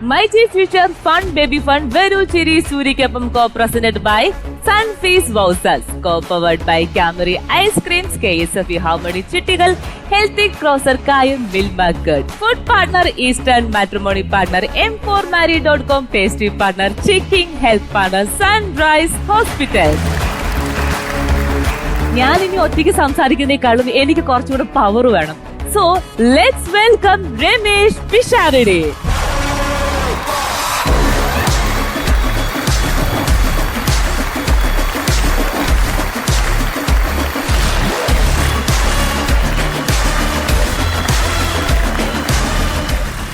Mighty Future Fun Baby Fun Veru Chiri Surikapam co-presented by Sunfeast Vouchers, co-powered by Camry Ice Creams, KSF Harmony Chittigal, Healthy Crosser Kayam Milma Curd, Food Partner Eastern Matrimony Partner M4Marry.com, Pastry Partner Chicken, Health Partner Sunrise Hospital. ഞാനിനി ഒറ്റയ്ക്ക് സംസാരിക്കുന്നതിനേക്കാളും എനിക്ക് കുറച്ചുകൂടെ power വേണം. So let's welcome Ramesh Pisharody.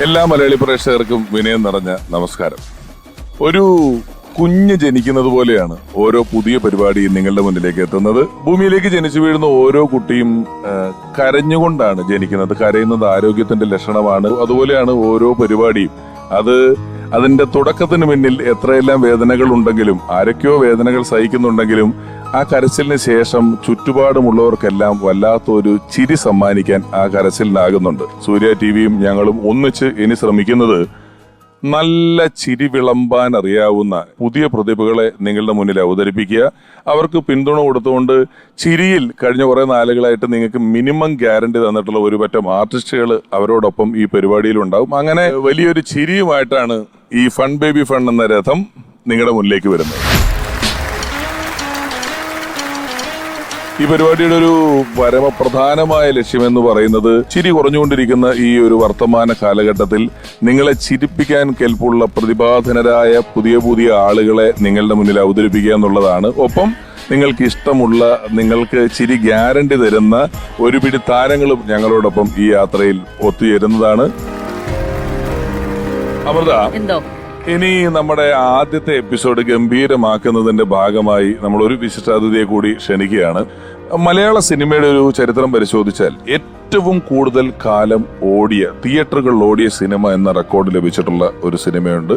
എല്ലാ മലയാളി പ്രേക്ഷകർക്കും വിനയം നിറഞ്ഞ നമസ്കാരം. ഒരു കുഞ്ഞ് ജനിക്കുന്നത് പോലെയാണ് ഓരോ പുതിയ പരിപാടിയും നിങ്ങളുടെ മുന്നിലേക്ക് എത്തുന്നത്. ഭൂമിയിലേക്ക് ജനിച്ചു വീഴുന്ന ഓരോ കുട്ടിയും കരഞ്ഞുകൊണ്ടാണ് ജനിക്കുന്നത്. കരയുന്നത് ആരോഗ്യത്തിന്റെ ലക്ഷണമാണ്. അതുപോലെയാണ് ഓരോ പരിപാടിയും. അതിന്റെ തുടക്കത്തിന് പിന്നിൽ എത്രയെല്ലാം വേദനകൾ ഉണ്ടെങ്കിലും, ആരൊക്കെയോ വേദനകൾ സഹിക്കുന്നുണ്ടെങ്കിലും, ആ കരച്ചിലിന് ശേഷം ചുറ്റുപാടുമുള്ളവർക്കെല്ലാം വല്ലാത്തൊരു ചിരി സമ്മാനിക്കാൻ ആ കരച്ചിലിനാകുന്നുണ്ട്. സൂര്യ ടിവിയും ഞങ്ങളും ഒന്നിച്ച് ഇനി ശ്രമിക്കുന്നത് നല്ല ചിരി വിളമ്പാൻ അറിയാവുന്ന പുതിയ പ്രതിഭകളെ നിങ്ങളുടെ മുന്നിൽ അവതരിപ്പിക്കുക. അവർക്ക് പിന്തുണ കൊടുത്തുകൊണ്ട് ചിരിയിൽ കഴിഞ്ഞ കുറെ നാളുകളായിട്ട് നിങ്ങൾക്ക് മിനിമം ഗ്യാരണ്ടി തന്നിട്ടുള്ള ഒരു പറ്റം ആർട്ടിസ്റ്റുകൾ അവരോടൊപ്പം ഈ പരിപാടിയിലുണ്ടാവും. അങ്ങനെ വലിയൊരു ചിരിയുമായിട്ടാണ് ഈ ഫൺ ബേബി ഫൺ എന്ന രഥം നിങ്ങളുടെ മുന്നിലേക്ക് വരുന്നത്. ഈ പരിപാടിയുടെ ഒരു പരമപ്രധാനമായ ലക്ഷ്യമെന്ന് പറയുന്നത് ചിരി കുറഞ്ഞുകൊണ്ടിരിക്കുന്ന ഈ ഒരു വർത്തമാന കാലഘട്ടത്തിൽ നിങ്ങളെ ചിരിപ്പിക്കാൻ കെൽപ്പുള്ള പ്രതിഭാധനരായ പുതിയ പുതിയ ആളുകളെ നിങ്ങളുടെ മുന്നിൽ അവതരിപ്പിക്കുക എന്നുള്ളതാണ്. ഒപ്പം നിങ്ങൾക്ക് ഇഷ്ടമുള്ള, നിങ്ങൾക്ക് ചിരി ഗ്യാരണ്ടി തരുന്ന ഒരു പിടി താരങ്ങളും ഞങ്ങളോടൊപ്പം ഈ യാത്രയിൽ ഒത്തുചേരുന്നതാണ്. അമൃത, എന്തോ ഇനി നമ്മുടെ ആദ്യത്തെ എപ്പിസോഡ് ഗംഭീരമാക്കുന്നതിന്റെ ഭാഗമായി നമ്മൾ ഒരു വിശിഷ്ടാതിഥിയെ കൂടി ക്ഷണിക്കുകയാണ്. മലയാള സിനിമയുടെ ഒരു ചരിത്രം പരിശോധിച്ചാൽ ഏറ്റവും കൂടുതൽ കാലം തിയേറ്ററുകളിൽ ഓടിയ സിനിമ എന്ന റെക്കോർഡ് ലഭിച്ചിട്ടുള്ള ഒരു സിനിമയുണ്ട്.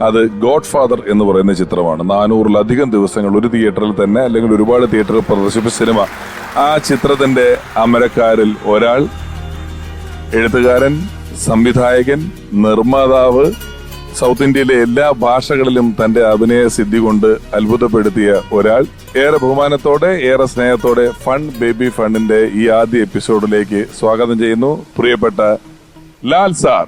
അത് ഗോഡ് ഫാദർ എന്ന് പറയുന്ന ചിത്രമാണ്. 400-ലധികം ദിവസങ്ങൾ ഒരു തിയേറ്ററിൽ തന്നെ, അല്ലെങ്കിൽ ഒരുപാട് തിയേറ്ററിൽ പ്രദർശിപ്പിച്ച സിനിമ. ആ ചിത്രത്തിന്റെ അമരക്കാരിൽ ഒരാൾ, എഴുത്തുകാരൻ, സംവിധായകൻ, നിർമ്മാതാവ്, സൗത്ത് ഇന്ത്യയിലെ എല്ലാ ഭാഷകളിലും തന്റെ അഭിനയ സിദ്ധി കൊണ്ട് അത്ഭുതപ്പെടുത്തിയ ഒരാൾ. ഏറെ ബഹുമാനത്തോടെ, ഏറെ സ്നേഹത്തോടെ ഫൺ ബേബി ഫണ്ണിന്റെ ഈ ആദ്യ എപ്പിസോഡിലേക്ക് സ്വാഗതം ചെയ്യുന്നു പ്രിയപ്പെട്ട ലാൽ സാർ.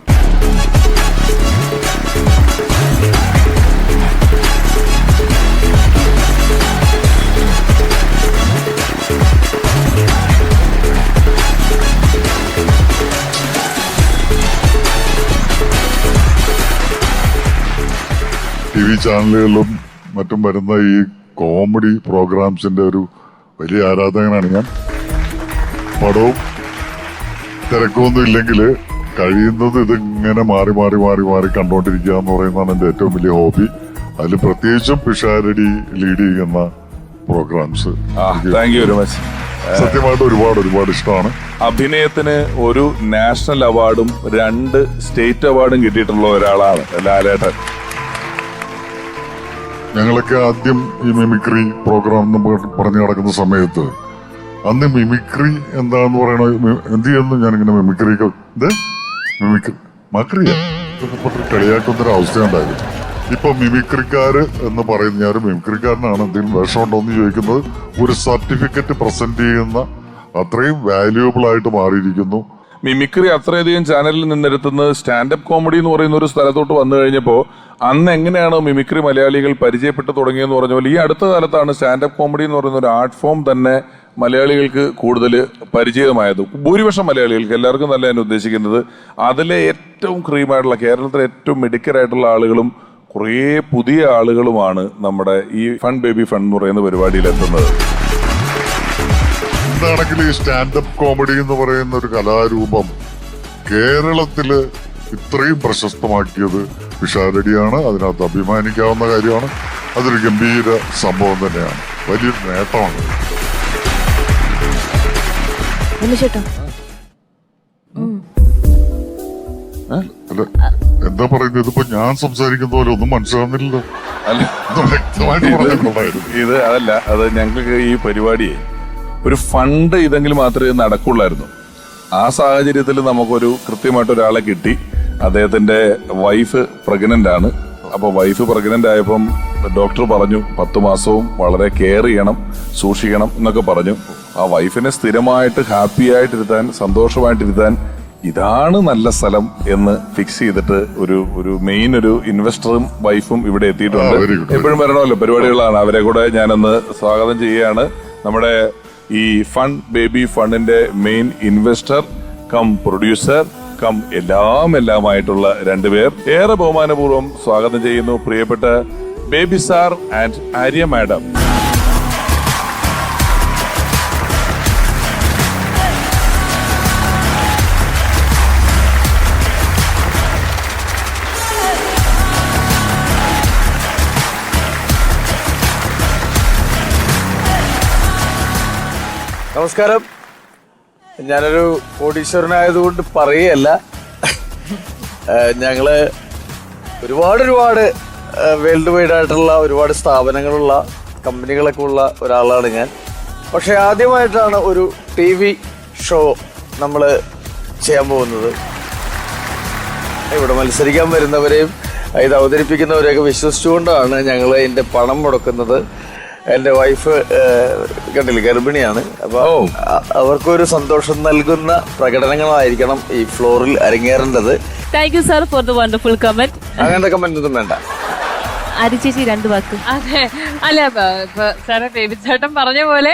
TV ചാനലുകളിലും മറ്റും വരുന്ന ഈ കോമഡി പ്രോഗ്രാംസിന്റെ ഒരു വലിയ ആരാധകനാണ് ഞാൻ. പടവും തിരക്കൊന്നും ഇല്ലെങ്കിൽ കഴിയുന്നത് ഇതിങ്ങനെ മാറി മാറി മാറി മാറി കണ്ടുകൊണ്ടിരിക്കുക എന്ന് പറയുന്നതാണ് എന്റെ ഏറ്റവും വലിയ ഹോബി. അതിൽ പ്രത്യേകിച്ചും പിഷാരടി ലീഡ് ചെയ്യുന്ന പ്രോഗ്രാംസ് സത്യമായിട്ട് ഒരുപാട് ഇഷ്ടമാണ്. അഭിനയത്തിന് ഒരു നാഷണൽ അവാർഡും 2 സ്റ്റേറ്റ് അവാർഡും കിട്ടിയിട്ടുള്ള ഒരാളാണ് ലാലേട്ടൻ. ഞങ്ങളൊക്കെ ആദ്യം ഈ മിമിക്രി പ്രോഗ്രാം എന്ന് പറഞ്ഞു നടക്കുന്ന സമയത്ത് അന്ന് മിമിക്രി എന്താന്ന് പറയണ എന്ത് ചെയ്യുന്നു, ഞാനിങ്ങനെ കളിയാക്കുന്നൊരു അവസ്ഥയുണ്ടായിരുന്നു. ഇപ്പൊ മിമിക്രിക്കാര് എന്ന് പറയുന്ന, ഞാൻ ഒരു മിമിക്രിക്കാരനാണ്, എന്തെങ്കിലും വേഷമുണ്ടോ എന്ന് ചോദിക്കുന്നത് ഒരു സർട്ടിഫിക്കറ്റ് പ്രസന്റ് ചെയ്യുന്ന അത്രയും വാല്യൂബിൾ ആയിട്ട് മാറിയിരിക്കുന്നു. മിമിക്രി അത്രയധികം ചാനലിൽ നിന്നെടുത്തുന്നത് സ്റ്റാൻഡപ്പ് കോമഡി എന്ന് പറയുന്ന ഒരു സ്ഥലത്തോട്ട് വന്നു കഴിഞ്ഞപ്പോ അന്ന് എങ്ങനെയാണ് മിമിക്രി മലയാളികൾ പരിചയപ്പെട്ട് തുടങ്ങിയെന്ന് പറഞ്ഞ പോലെ ഈ അടുത്ത കാലത്താണ് സ്റ്റാൻഡപ്പ് കോമഡി എന്ന് പറയുന്ന ഒരു ആർട്ട് ഫോം തന്നെ മലയാളികൾക്ക് കൂടുതൽ പരിചിതമായത്. ഭൂരിപക്ഷം മലയാളികൾക്ക്, എല്ലാവർക്കും നല്ല ഞാൻ ഉദ്ദേശിക്കുന്നത്, അതിലെ ഏറ്റവും ക്രീമായിട്ടുള്ള, കേരളത്തിലെ ഏറ്റവും മിടുക്കരായിട്ടുള്ള ആളുകളും കുറേ പുതിയ ആളുകളുമാണ് നമ്മുടെ ഈ ഫൺ ബേബി ഫൺ എന്ന് പറയുന്ന പരിപാടിയിൽ എത്തുന്നത്. എന്താണെങ്കിൽ ഈ സ്റ്റാൻഡപ്പ് കോമഡി എന്ന് പറയുന്ന ഒരു കലാരൂപം കേരളത്തില് ഇത്രയും പ്രശസ്തമാക്കിയത് പിഷാരടിയാണ്. അതിനകത്ത് അഭിമാനിക്കാവുന്ന കാര്യമാണ്. അതൊരു ഗംഭീര സംഭവം തന്നെയാണ്, വലിയൊരു നേട്ടമാണ്. അല്ല, എന്താ പറയുന്നത്, ഇതിപ്പോ ഞാൻ സംസാരിക്കുന്ന പോലെ ഒന്നും മനസ്സിലാവുന്നില്ലല്ലോ. വ്യക്തമായിട്ട് പറഞ്ഞിട്ടുണ്ടായിരുന്നു. ഇത് അതല്ല, അത് ഞങ്ങൾക്ക് ഈ പരിപാടിയെ ഒരു ഫണ്ട് ഇതെങ്കിലും മാത്രമേ നടക്കുള്ളായിരുന്നു. ആ സാഹചര്യത്തിൽ നമുക്കൊരു കൃത്യമായിട്ട് ഒരാളെ കിട്ടി. അദ്ദേഹത്തിന്റെ വൈഫ് പ്രഗ്നന്റ് ആണ്. അപ്പൊ വൈഫ് പ്രഗ്നന്റ് ആയപ്പം ഡോക്ടർ പറഞ്ഞു 10 മാസവും വളരെ കെയർ ചെയ്യണം, സൂക്ഷിക്കണം എന്നൊക്കെ പറഞ്ഞു. ആ വൈഫിനെ സ്ഥിരമായിട്ട് ഹാപ്പി ആയിട്ടിരുത്താൻ, സന്തോഷമായിട്ടിരുത്താൻ ഇതാണ് നല്ല സ്ഥലം എന്ന് ഫിക്സ് ചെയ്തിട്ട് ഒരു മെയിൻ ഒരു ഇൻവെസ്റ്ററും വൈഫും ഇവിടെ എത്തിയിട്ടുണ്ട്. എപ്പോഴും വരണമല്ലോ, പരിപാടികളാണ്. അവരെ കൂടെ ഞാനൊന്ന് സ്വാഗതം ചെയ്യുകയാണ്. നമ്മുടെ ഈ ഫൺ ബേബി ഫണ്ടിന്റെ main investor cum producer cum എല്ലാമായിട്ടുള്ള രണ്ടുപേർ ഏറെ ബഹുമാനപൂർവ്വം സ്വാഗതം ചെയ്യുന്നു. പ്രിയപ്പെട്ട Baby sir and Arya madam. നമസ്കാരം. ഞാനൊരു കോടീശ്വരനായതുകൊണ്ട് പറയുകയല്ല, ഞങ്ങള് ഒരുപാട് വേൾഡ് വൈഡ് ആയിട്ടുള്ള ഒരുപാട് സ്ഥാപനങ്ങളുള്ള കമ്പനികളൊക്കെ ഉള്ള ഒരാളാണ് ഞാൻ. പക്ഷെ ആദ്യമായിട്ടാണ് ഒരു TV ഷോ നമ്മൾ ചെയ്യാൻ പോകുന്നത്. ഇവിടെ മത്സരിക്കാൻ വരുന്നവരെയും ഇത് അവതരിപ്പിക്കുന്നവരെയൊക്കെ വിശ്വസിച്ചുകൊണ്ടാണ് ഞങ്ങൾ ഇതിന്റെ പണം മുടക്കുന്നത്. എന്റെ വൈഫ് കണ്ടില്ല, ഗർഭിണിയാണ്. അപ്പൊ അവർക്കൊരു സന്തോഷം നൽകുന്ന പ്രകടനങ്ങളായിരിക്കണം ഈ ഫ്ലോറിൽ അരങ്ങേറേണ്ടത്. Thank you sir for the wonderful comment. അങ്ങനത്തെ കമന്റ് ഒന്നും വേണ്ട. ചേച്ചി 2 വാക്ക്. അതെ, അല്ല സാറേ, ബേബി ചേട്ടൻ പറഞ്ഞ പോലെ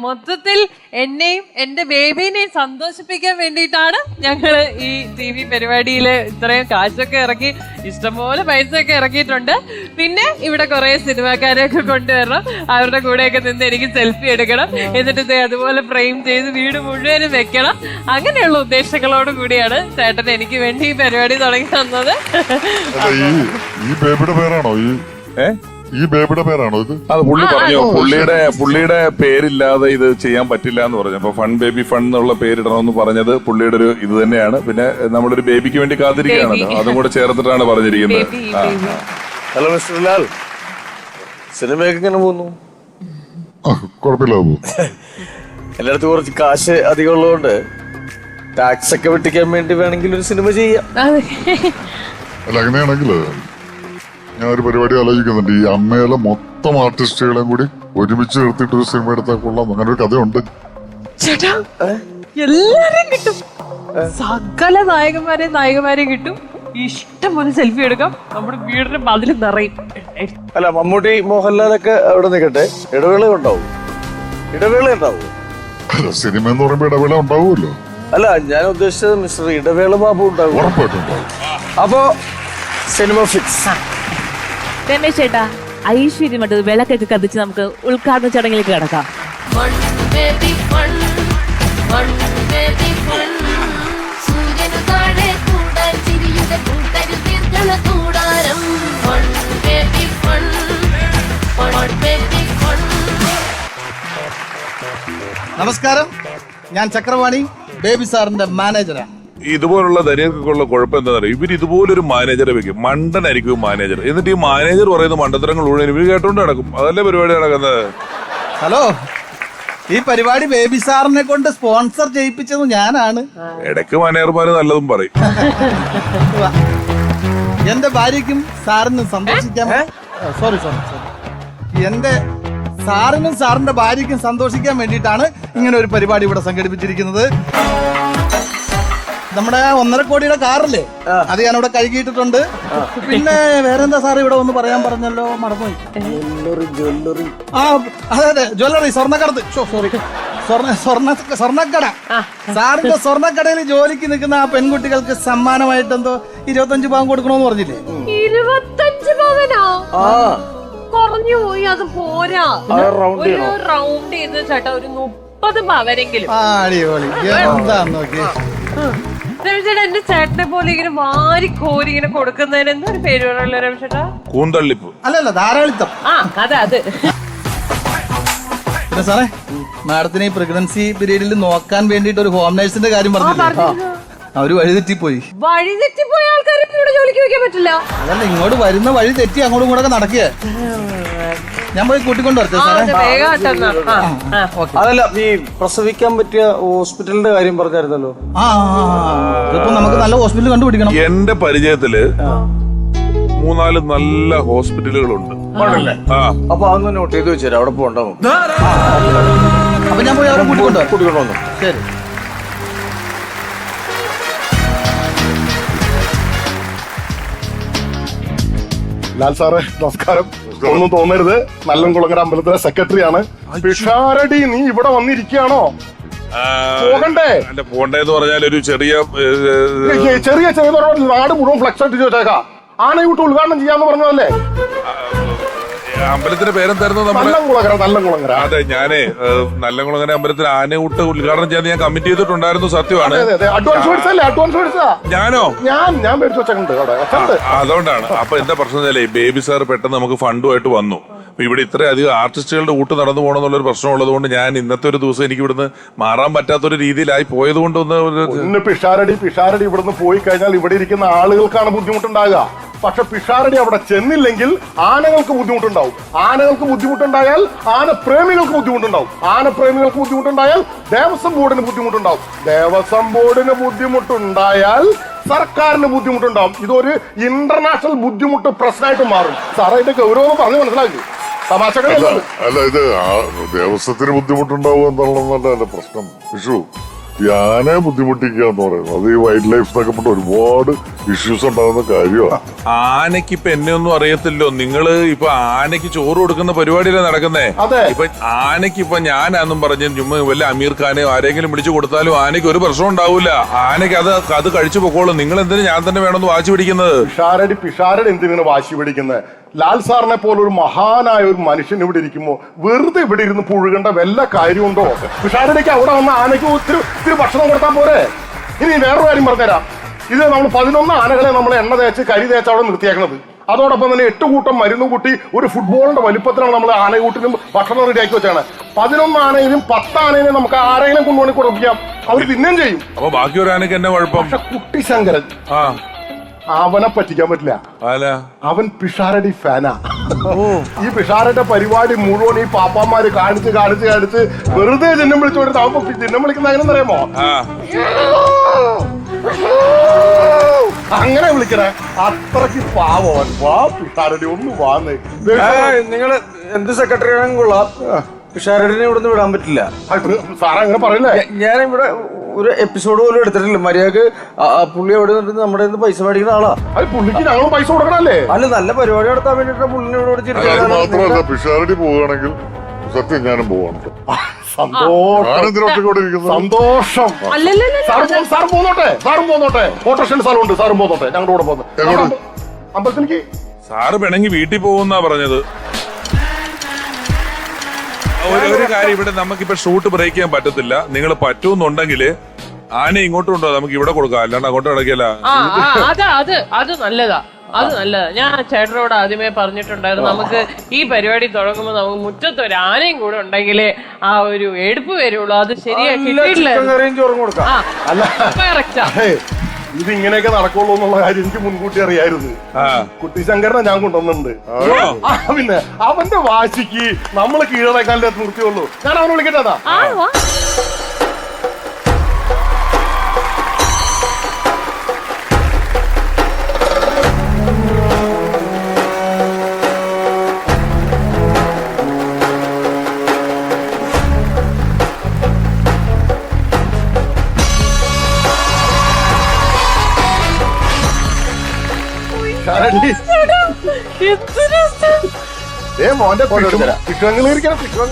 മൊത്തത്തിൽ എന്നെയും എന്റെ ബേബീനെയും സന്തോഷിപ്പിക്കാൻ വേണ്ടിയിട്ടാണ് ഞങ്ങള് ഈ TV പരിപാടിയില് ഇത്രയും കാശൊക്കെ ഇറക്കി, ഇഷ്ടംപോലെ പൈസ ഒക്കെ ഇറക്കിയിട്ടുണ്ട്. പിന്നെ ഇവിടെ കുറെ സിനിമാക്കാരെയൊക്കെ കൊണ്ടുവരണം, അവരുടെ കൂടെയൊക്കെ നിന്ന് എനിക്ക് സെൽഫി എടുക്കണം, എന്നിട്ട് അതുപോലെ ഫ്രെയിം ചെയ്ത് വീട് മുഴുവനും വെക്കണം. അങ്ങനെയുള്ള ഉദ്ദേശങ്ങളോട് കൂടിയാണ് ചേട്ടൻ എനിക്ക് വേണ്ടി ഈ പരിപാടി തുടങ്ങി തന്നത്. ഈ ബേബിയുടെ പേരാണോ ഈ ബേബിയുടെ പേരാണോ ഇത്? അത് പുള്ളി പറഞ്ഞു, പുള്ളിയുടെ പേരില്ലാതെ ഇത് ചെയ്യാൻ പറ്റില്ല എന്ന് പറഞ്ഞു. അപ്പൊ ഫൺ ബേബി ഫൺ എന്നുള്ള പേരിടണമെന്ന് പറഞ്ഞത് പുള്ളിയുടെ ഒരു ഇത് തന്നെയാണ്. പിന്നെ നമ്മളൊരു ബേബിക്ക് വേണ്ടി കാത്തിരിക്കുകയാണല്ലോ, അതും കൂടെ ചേർത്തിട്ടാണ് പറഞ്ഞിരിക്കുന്നത്. ഹലോ മിസ്റ്റർ ലാൽ, സിനിമയൊക്കെ ഇങ്ങനെ പോകുന്നു? കുഴപ്പമില്ല. എന്റെ അടുത്ത് കുറച്ച് കാശ് അധികം ഉള്ളതുകൊണ്ട് ടാക്സ് ഒക്കെ വെട്ടിക്കാൻ വേണ്ടി വേണമെങ്കിൽ ഒരു സിനിമ ചെയ്യാം. അല്ല, അങ്ങനെയാണെങ്കിൽ ഞാൻ ഒരു പരിപാടി ആലോചിക്കുന്നുണ്ട്. ഈ അമ്മയിലെ മൊത്തം ആർട്ടിസ്റ്റുകളെയും കൂടി ഒരുമിച്ച് നിർത്തിയിട്ട് ഒരു സിനിമ എടുത്താൽ കൊള്ളാം. അങ്ങനെ ഒരു കഥയുണ്ട്. ചേട്ടാ, എല്ലാരെയും കിട്ടും, സകല നായകന്മാരെയും കിട്ടും. ഇഷ്ടം പോലെ സെൽഫി എടുക്കാം, നമ്മുടെ വീടിന്റെ മതിൽ നിറയും. അല്ല, മമ്മൂട്ടി മോഹൻലാലൊക്കെ അവിടെ നിൽക്കട്ടെ, ഇടവേള ഉണ്ടാവും. സിനിമ എന്ന് പറയുമ്പോ ഇടവേള ഉണ്ടാവുമല്ലോ. അല്ല, ഞാൻ ഉദ്ദേശിച്ചത് മിസ്റ്റർ ഇടവേള ബാബു ഉണ്ടാവും. ഉറപ്പായിട്ടുണ്ടാവും. അപ്പോ സിനിമ ഫിക്സ്. രമേശ് ചേട്ടാ, ഐശ്വര്യമായിട്ട് വിളക്കൊക്കെ കത്തിച്ച് നമുക്ക് ഉദ്ഘാടന ചടങ്ങിലേക്ക് കിടക്കാം. നമസ്കാരം, ഞാൻ ചക്രവാണി, ബേബി സാറിന്റെ മാനേജറാണ്. ഇതുപോലുള്ള ദരിദ്രർക്കുള്ള കുഴപ്പം എന്താണെന്നറിയോ, ഇവർ ഇതുപോലൊരു മാനേജറെ വെക്കും. മണ്ടനായിരിക്കും മാനേജർ. എന്നിട്ട് ഈ മാനേജർ പറയുന്ന മണ്ടത്തരങ്ങൾ മുഴുവൻ ഇവർ കേട്ടോണ്ട് നടക്കും. അതല്ലേ പരിപാടി നടക്കുന്നത്. ഹലോ, ഈ പരിപാടി ബേബി സാറിനെ കൊണ്ട് സ്പോൺസർ ചെയ്യിപ്പിച്ചത് ഞാനാണ്. ഇടയ്ക്ക് മാനേജർമാര് നല്ലതും പറയും. എന്റെ ഭാര്യയ്ക്കും സാറിനും സന്തോഷിക്കാൻ സോറി എന്റെ സാറിനും സാറിന്റെ ഭാര്യയ്ക്കും സന്തോഷിക്കാൻ വേണ്ടിയിട്ടാണ് ഇങ്ങനെ ഒരു പരിപാടി ഇവിടെ സംഘടിപ്പിച്ചിരിക്കുന്നത്. നമ്മുടെ 1.5 കോടിയുടെ കാറില്ലേ, അത് ഞാൻ ഇവിടെ കഴുകിയിട്ടിട്ടുണ്ട്. പിന്നെ വേറെന്താ സാർ ഇവിടെ ഒന്ന് പറയാൻ പറഞ്ഞല്ലോ, മറന്നുപോയി. ആ അതെ, ജ്വല്ലറി, സ്വർണ്ണക്കടത്ത്. സോറി, സ്വർണ്ണക്കട. സാറിന്റെ സ്വർണ്ണക്കടയിൽ ജോലിക്ക് നിൽക്കുന്ന ആ പെൺകുട്ടികൾക്ക് സമ്മാനമായിട്ട് എന്തോ 25 പവൻ കൊടുക്കണോന്ന് പറഞ്ഞില്ലേ? 25 പവനോ? കുറഞ്ഞു പോയി, അത് പോരാ. റൗണ്ട് ചെയ്ത് ചേട്ടാ ഒരു 30 പവനെങ്കിലും. അടിപൊളി. എന്താന്ന് നോക്കി രമേശേട്ടാ, എന്റെ ചേട്ടനെ പോലെ ഇങ്ങനെ വാരി കോരി ഇങ്ങനെ കൊടുക്കുന്നതിന് എന്തൊരു പേര് പറയല്ലോ രമേശേട്ടാ? കൂന്തള്ളിപ്പ്. അല്ലല്ല, ധാരാളിത്തം. അത് പിന്നെ സാറേ, മാഡത്തിന് ഈ പ്രഗ്നൻസി പീരീഡിൽ നോക്കാൻ വേണ്ടിട്ട് ഒരു ഹോം നഴ്സിന്റെ കാര്യം പറഞ്ഞില്ലേ? അവര് വഴിതെറ്റിപ്പോയി ആൾക്കാരെ ഇവിടെ ജോലിക്ക് വെക്കാൻ പറ്റില്ല. അതല്ല, ഇങ്ങോട്ട് വരുന്ന വഴി തെറ്റി അങ്ങോട്ടും ഇങ്ങോട്ടൊക്കെ നടക്കുക. ഞാൻ പോയി കൂട്ടിക്കൊണ്ട് വരട്ടെ ആ സാറേ? അത് വേഗമായിട്ടെന്നാ. ഓക്കെ. അതല്ല ഈ പ്രസവിക്കാൻ പറ്റിയ ഹോസ്പിറ്റലിന്റെ കാര്യം പറഞ്ഞായിരുന്നല്ലോ. ഇതിപ്പോ നമുക്ക് നല്ല ഹോസ്പിറ്റൽ കണ്ടുപിടിക്കണം. എന്റെ പരിചയത്തില് 3-4 നല്ല ഹോസ്പിറ്റലുകളുണ്ട്. അപ്പൊ അതൊന്ന് നോട്ട് ചെയ്ത് വെച്ചേരാ, അവിടെ പോകണ്ടാവും. അപ്പൊ ഞാൻ പോയി അവരെ കൂട്ടിക്കൊണ്ട് വരാം. കൂട്ടിക്കൊണ്ട് വന്നു. ശരി. ലാൽ സാറേ നമസ്കാരം. ഒന്നും തോന്നരുത്, നല്ലംകുളങ്ങര അമ്പലത്തിലെ സെക്രട്ടറിയാണ്. പിഷാരടി നീ ഇവിടെ വന്നിരിക്കുകയാണോ? പോകണ്ടേ? അല്ല, പോണ്ടേന്ന് പറഞ്ഞാൽ ഒരു ചെറിയ ചെറിയ ചെറിയ നാട് മുഴുവൻ ഫ്ലക്സ് അടിച്ച് വെച്ചേക്കാം. ആനയൂട്ട് ഉദ്ഘാടനം ചെയ്യാന്ന് പറഞ്ഞതല്ലേ? അമ്പലത്തിന്റെ പേരെന്തായിരുന്നു നമ്മുടെ? നല്ലംകുളങ്ങര. നല്ലംകുളങ്ങര. അതെ, ഞാനേ നല്ലംകുളങ്ങര അമ്പലത്തിൽ ആനയൂട്ട് ഉദ്ഘാടനം ചെയ്യാൻ ഞാൻ കമ്മിറ്റ് ചെയ്തിട്ടുണ്ടായിരുന്നു. സത്യമാണ്. അഡ്വാൻസ് മേടിച്ചല്ലേ? അഡ്വാൻസ് മേടിച്ചാ ഞാനോ? ഞാൻ മേടിച്ചു വെച്ചിട്ടുണ്ട് അവിടെ. അതുകൊണ്ടാണ്. അപ്പൊ എന്താ പ്രശ്നം വെച്ചാലേ, ബേബി സാർ പെട്ടെന്ന് നമുക്ക് ഫണ്ടുമായിട്ട് വന്നു. അപ്പൊ ഇവിടെ ഇത്രയധികം ആർട്ടിസ്റ്റുകളുടെ കൂട്ട് നടന്നു പോകണമെന്നുള്ളൊരു പ്രശ്നം ഉള്ളത് കൊണ്ട് ഞാൻ ഇന്നത്തെ ഒരു ദിവസം എനിക്ക് ഇവിടുന്ന് മാറാൻ പറ്റാത്തൊരു രീതിയിലായി പോയത് കൊണ്ട് ഒന്ന് പിഷാരടി ഇവിടുന്ന് പോയി കഴിഞ്ഞാൽ ഇവിടെ ഇരിക്കുന്ന ആളുകൾക്കാണ് ബുദ്ധിമുട്ടുണ്ടാകുക. പക്ഷെ പിഷാരടി അവിടെ ചെന്നില്ലെങ്കിൽ ആനകൾക്ക് ബുദ്ധിമുട്ടുണ്ടാവും. ആനകൾക്ക് ബുദ്ധിമുട്ടുണ്ടായാൽ ആനപ്രേമികൾക്ക് ബുദ്ധിമുട്ടുണ്ടാവും. ആനപ്രേമികൾക്ക് ബുദ്ധിമുട്ടുണ്ടായാൽ ദേവസ്വം ബോർഡിന് ബുദ്ധിമുട്ടുണ്ടാവും. ദേവസ്വം ബോർഡിന് ബുദ്ധിമുട്ടുണ്ടായാൽ സർക്കാരിന് ബുദ്ധിമുട്ടുണ്ടാവും. ഇതൊരു ഇന്റർനാഷണൽ ബുദ്ധിമുട്ട് പ്രശ്നമായിട്ട് മാറും. സാറേ ഇതിന്റെ ഗൗരവം പറഞ്ഞ് മനസ്സിലാക്കി. തമാശകളല്ല. അല്ല, ഇത് ദേവസ്വത്തിന് ബുദ്ധിമുട്ടുണ്ടാവും എന്നുള്ളതല്ല എന്റെ പ്രശ്നം. വിഷു ഈ ആനയെ ബുദ്ധിമുട്ടിക്കുക എന്ന് പറയുന്നത് അത് ഈ വൈൽഡ് ലൈഫ് എന്നൊക്കെ പെട്ട് ഒരുപാട് ഇഷ്യൂസ് ഉണ്ടാകുന്ന കാര്യമാണ്. ആനയ്ക്ക് ഇപ്പൊ എന്നെ ഒന്നും അറിയത്തില്ലോ. നിങ്ങള് ഇപ്പൊ ആനയ്ക്ക് ചോറ് കൊടുക്കുന്ന പരിപാടിയല്ലേ നടക്കുന്നേ? ഇപ്പൊ ആനയ്ക്ക് ഇപ്പൊ ഞാനാന്നും പറഞ്ഞ് ചുമ്മാ വല്ല അമീർ ഖാനെയോ ആരെങ്കിലും വിളിച്ചു കൊടുത്താലും ആനയ്ക്ക് ഒരു പ്രശ്നം ഉണ്ടാവില്ല. ആനയ്ക്ക് അത് കഴിച്ചു പൊക്കോളും. നിങ്ങൾ എന്തിനു ഞാൻ തന്നെ വേണമെന്ന് വാശി പിടിക്കുന്നത്? പിഷാരടി എന്തിനാണ് വാശി പിടിക്കുന്നത്? ലാൽ സാറിനെ പോലെ ഒരു മഹാനായ ഒരു മനുഷ്യൻ ഇവിടെ ഇരിക്കുമ്പോ വെറുതെ ഇവിടെ ഇരുന്ന് പുഴുകേണ്ട വല്ല കാര്യമുണ്ടോ? പിഷാരടിക്ക് അവിടെ വന്ന ആനയ്ക്ക് ഒത്തിരി ഭക്ഷണം കൊടുത്താൽ പോരെ? ഇനി വേറൊരു കാര്യം പറഞ്ഞുതരാം. ഇത് നമ്മൾ 11 ആനകളെ നമ്മൾ എണ്ണ തേച്ച് കരി തേച്ച് അവിടെ നിർത്തിയേക്കുന്നത്. അതോടൊപ്പം തന്നെ 8 കൂട്ടം മരുന്ന് കൂട്ടി ഒരു ഫുട്ബോളിന്റെ വലിപ്പത്തിലാണ് നമ്മൾ ആനകൂട്ടിനും ഭക്ഷണം റെഡിയാക്കി വെച്ചാണ്. 11 ആനയിലും 10 ആനയിലും നമുക്ക് ആരെങ്കിലും കൊണ്ടുപോയി കൊടുപ്പിക്കാം. അവർ തിന്നുകയും ചെയ്യും. അപ്പൊ ബാക്കി ഒരു ആനയ്ക്ക് എന്നെ കുഴപ്പം? പക്ഷെ കുട്ടി ശങ്കരൻ അവനെ പറ്റിക്കാൻ പറ്റില്ല. അവൻ പിഷാരടി ഫാനാ. ഈ പിഷാരന്റെ പരിപാടി മുഴുവൻ ഈ പാപ്പാമാര് കാണിച്ച് വെറുതെ ചിഹ്നം വിളിച്ചു കൊടുത്ത് അവൻ ചിഹ്നം വിളിക്കുന്ന എങ്ങനെ അറിയാമോ? അങ്ങനെ വിളിക്കണേ. അത്രക്ക് പാവൻ. വാ പിഷാരടി ഒന്ന് വാന്ന്. നിങ്ങള് എന്ത് സെക്രട്ടറി ആണെങ്കിലും കൊള്ളാം, പിഷാരടിനെ ഇവിടുന്ന് വിടാൻ പറ്റില്ല. സാറേ അങ്ങനെ പറയില്ലേ? ഞാനിവിടെ ഒരു എപ്പിസോഡ് പോലും എടുത്തിട്ടില്ല. മര്യാദക്ക് പുള്ളി എവിടെ നിന്നിട്ട് നമ്മുടെ പൈസ മേടിക്കുന്ന ആളാ. അത് പുള്ളിക്ക് ഞങ്ങൾ പൈസ കൊടുക്കണല്ലേ? അല്ല, നല്ല പരിപാടി നടത്താൻ വേണ്ടിട്ട് പുള്ളിനെ ഇവിടെ മാത്രമല്ല, പിഷാരടി പോവുകയാണെങ്കിൽ സത്യം ഞാനും പോവാണ്. സന്തോഷം. സാറും പോന്നോട്ടെ. ഓട്ടോറിക്ഷ സ്ഥലമുണ്ട്. സാറും പോന്നോട്ടെ. ഞങ്ങളുടെ കൂടെ പോകുന്നത് അമ്പലത്തിലേക്ക്. സാറ് പിണങ്ങി വീട്ടിൽ പോകുന്നാ പറഞ്ഞത്. ഒരു കാര്യം, ഇവിടെ നമുക്കിപ്പോ ഷൂട്ട് ബ്രേക്ക് ചെയ്യാൻ പറ്റത്തില്ല. നിങ്ങൾ പറ്റൂന്നുണ്ടെങ്കിൽ ആന ഇങ്ങോട്ടും ഉണ്ടോ? നമുക്ക് ഇവിടെ കൊടുക്കാം, അല്ലാണ്ട് അങ്ങോട്ട് കിടക്കില്ല. അത് നല്ലതാ. ഞാൻ ചേട്ടനോട് ആദ്യമേ പറഞ്ഞിട്ടുണ്ടായിരുന്നു, നമുക്ക് ഈ പരിപാടി തുടങ്ങുമ്പോ നമുക്ക് മുറ്റത്ത് ഒരു ആനയും കൂടെ ഉണ്ടെങ്കിലേ ആ ഒരു എടുപ്പ് വരുള്ളൂ. അത് ശരിയാക്കിട്ടില്ല. ഇത് ഇങ്ങനെയൊക്കെ നടക്കുള്ളൂ എന്നുള്ള കാര്യം എനിക്ക് മുൻകൂട്ടി അറിയായിരുന്നു. കുട്ടി ശങ്കരനെ ഞാൻ കൊണ്ടുവന്നിട്ടുണ്ട്. പിന്നെ അവന്റെ വാശിക്ക് നമ്മള് കീഴടക്കാൻ്റെ നിർത്തിയുള്ളൂ. ഞാൻ അവനെ വിളിക്കട്ടെ.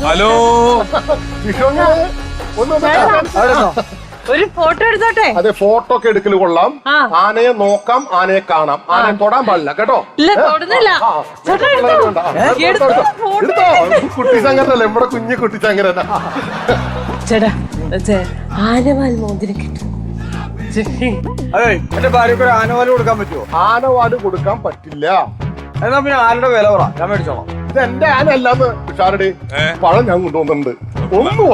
ഹലോ, ഒരു ഫോട്ടോ എടുത്തോട്ടെ? അതെ, ഫോട്ടോ ഒക്കെ എടുക്കല് കൊള്ളാം. ആനയെ നോക്കാം, ആനയെ കാണാം, ആനയെ തൊടാൻ പാടില്ല കേട്ടോ. കുട്ടി ശങ്കരനല്ലേ ഇവിടെ? കുഞ്ഞു കുട്ടി ശങ്കരനാ. ആനവാൽ മോതിരം കിട്ടും. അതെ, എന്റെ ഭാര്യക്ക് ഒരു ആനവാല് കൊടുക്കാൻ പറ്റുമോ? ആനവാല് കൊടുക്കാൻ പറ്റില്ല. എന്നാ പിന്നെ ആനയുടെ വില പറ, ഞാൻ മേടിച്ചോളാം. ഇത് എന്റെ ആന അല്ലാന്ന്. പിഷാരടി പഴം ഞാൻ കൊണ്ടുവന്നിട്ടുണ്ട്.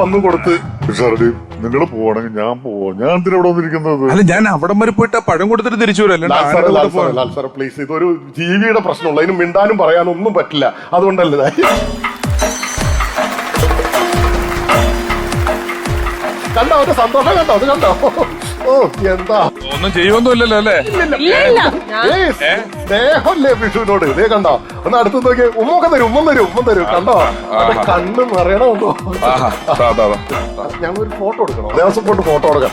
ഒന്ന് കൊടുത്ത്. പിഷാരടി നിങ്ങൾ പോവാണെങ്കിൽ ഞാൻ പോവാ. ഞാൻ എന്തിനാ ഇവിടെ വന്നിരിക്കുന്നത്? അല്ല, ഞാൻ അവിടം വരെ പോയിട്ട് പഴം കൊടുത്തിട്ട് തിരിച്ചു വരും. ലാൽ സാർ പ്ലീസ്, ഇതൊരു ജീവിയുടെ പ്രശ്നമുള്ള, അതിന് മിണ്ടാനും പറയാനും ഒന്നും പറ്റില്ല. അതുകൊണ്ടല്ലേ കണ്ടോ അവന്റെ സന്തോഷം, കണ്ടോ അത് കണ്ടോ? ഓ എന്താ ഒന്നും ചെയ്യുമൊന്നുമില്ലല്ലോ അല്ലേ? സ്നേഹമല്ലേ വിഷുവിനോട്? ഇതേ കണ്ടോ, ഒന്ന് അടുത്ത് നോക്കി. ഉമ്മൊക്കെ തരും, ഉമ്മ തരും കണ്ടോ? കണ്ണ് നിറയണമല്ലോ. ഞങ്ങളൊരു ഫോട്ടോ എടുക്കണോ? ദേവസ്വം പോയിട്ട് ഫോട്ടോ എടുക്കാം.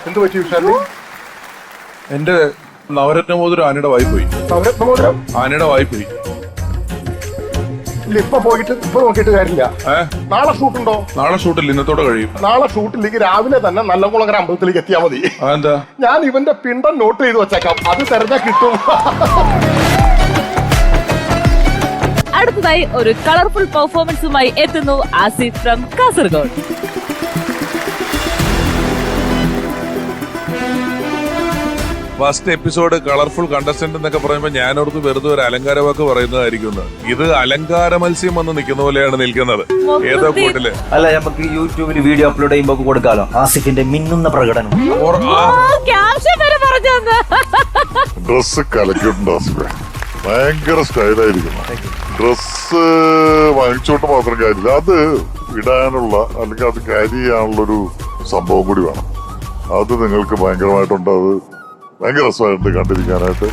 എന്ത് പറ്റി വിഷാദി? എന്റെ നവരത്ന മോതിരം ആനയുടെ വായി പോയി. ആനയുടെ വായി പോയി. ഇല്ല, ഇപ്പൊ നോക്കിയിട്ട് കാര്യമില്ല. നാളെ ഷൂട്ടുണ്ടോ? നാളെ ഷൂട്ടില്ല, ഇന്നത്തോടെ കഴിയും. നാളെ ഷൂട്ടില്ലെങ്കിൽ രാവിലെ തന്നെ നല്ലകുളങ്ങര അമ്പലത്തിലേക്ക് എത്തിയാൽ മതി. എന്താ? ഞാൻ ഇവന്റെ പിണ്ടം നോട്ട് ചെയ്ത് വെച്ചേക്കാം, അത് തെരഞ്ഞാ കിട്ടും. അടുത്തതായി ഒരു കളർഫുൾ പെർഫോമൻസുമായി എത്തുന്നു Asif from Kasaragod. First episode colourful contestant എന്നൊക്കെ പറയുമ്പോ ഞാനോർത്ത് വെറുതെ ഒരു അലങ്കാര വാക്ക് പറയുന്നതായിരിക്കും. ഇത് അലങ്കാര മത്സ്യം വന്ന് നിൽക്കുന്ന പോലെയാണ് നിൽക്കുന്നത്. ഏതാ കൂട്ടില്? അല്ല, നമുക്ക് യൂട്യൂബിൽ വീഡിയോ അപ്ലോഡ് ചെയ്യുമ്പോ കൊടുക്കാലോ ആസിഫിന്റെ മിന്നുന്ന പ്രകടനം. ഡ്രസ് കലക്കിയിട്ടുണ്ട് ആസിഫെ, ഭയങ്കര സ്റ്റൈലായിരിക്കും. ഡ്രസ് വാങ്ങിച്ചോട്ട് മാത്രം കാര്യമില്ല, അത് ഇടാനുള്ള അല്ലെങ്കിൽ അത് ക്യാരി ചെയ്യാനുള്ള ഒരു സംഭവം കൂടി വേണം. അത് നിങ്ങൾക്ക് ഭയങ്കരമായിട്ടുണ്ട്. അത് ഭയങ്കര രസമായിട്ട് കണ്ടിരിക്കാനായിട്ട്.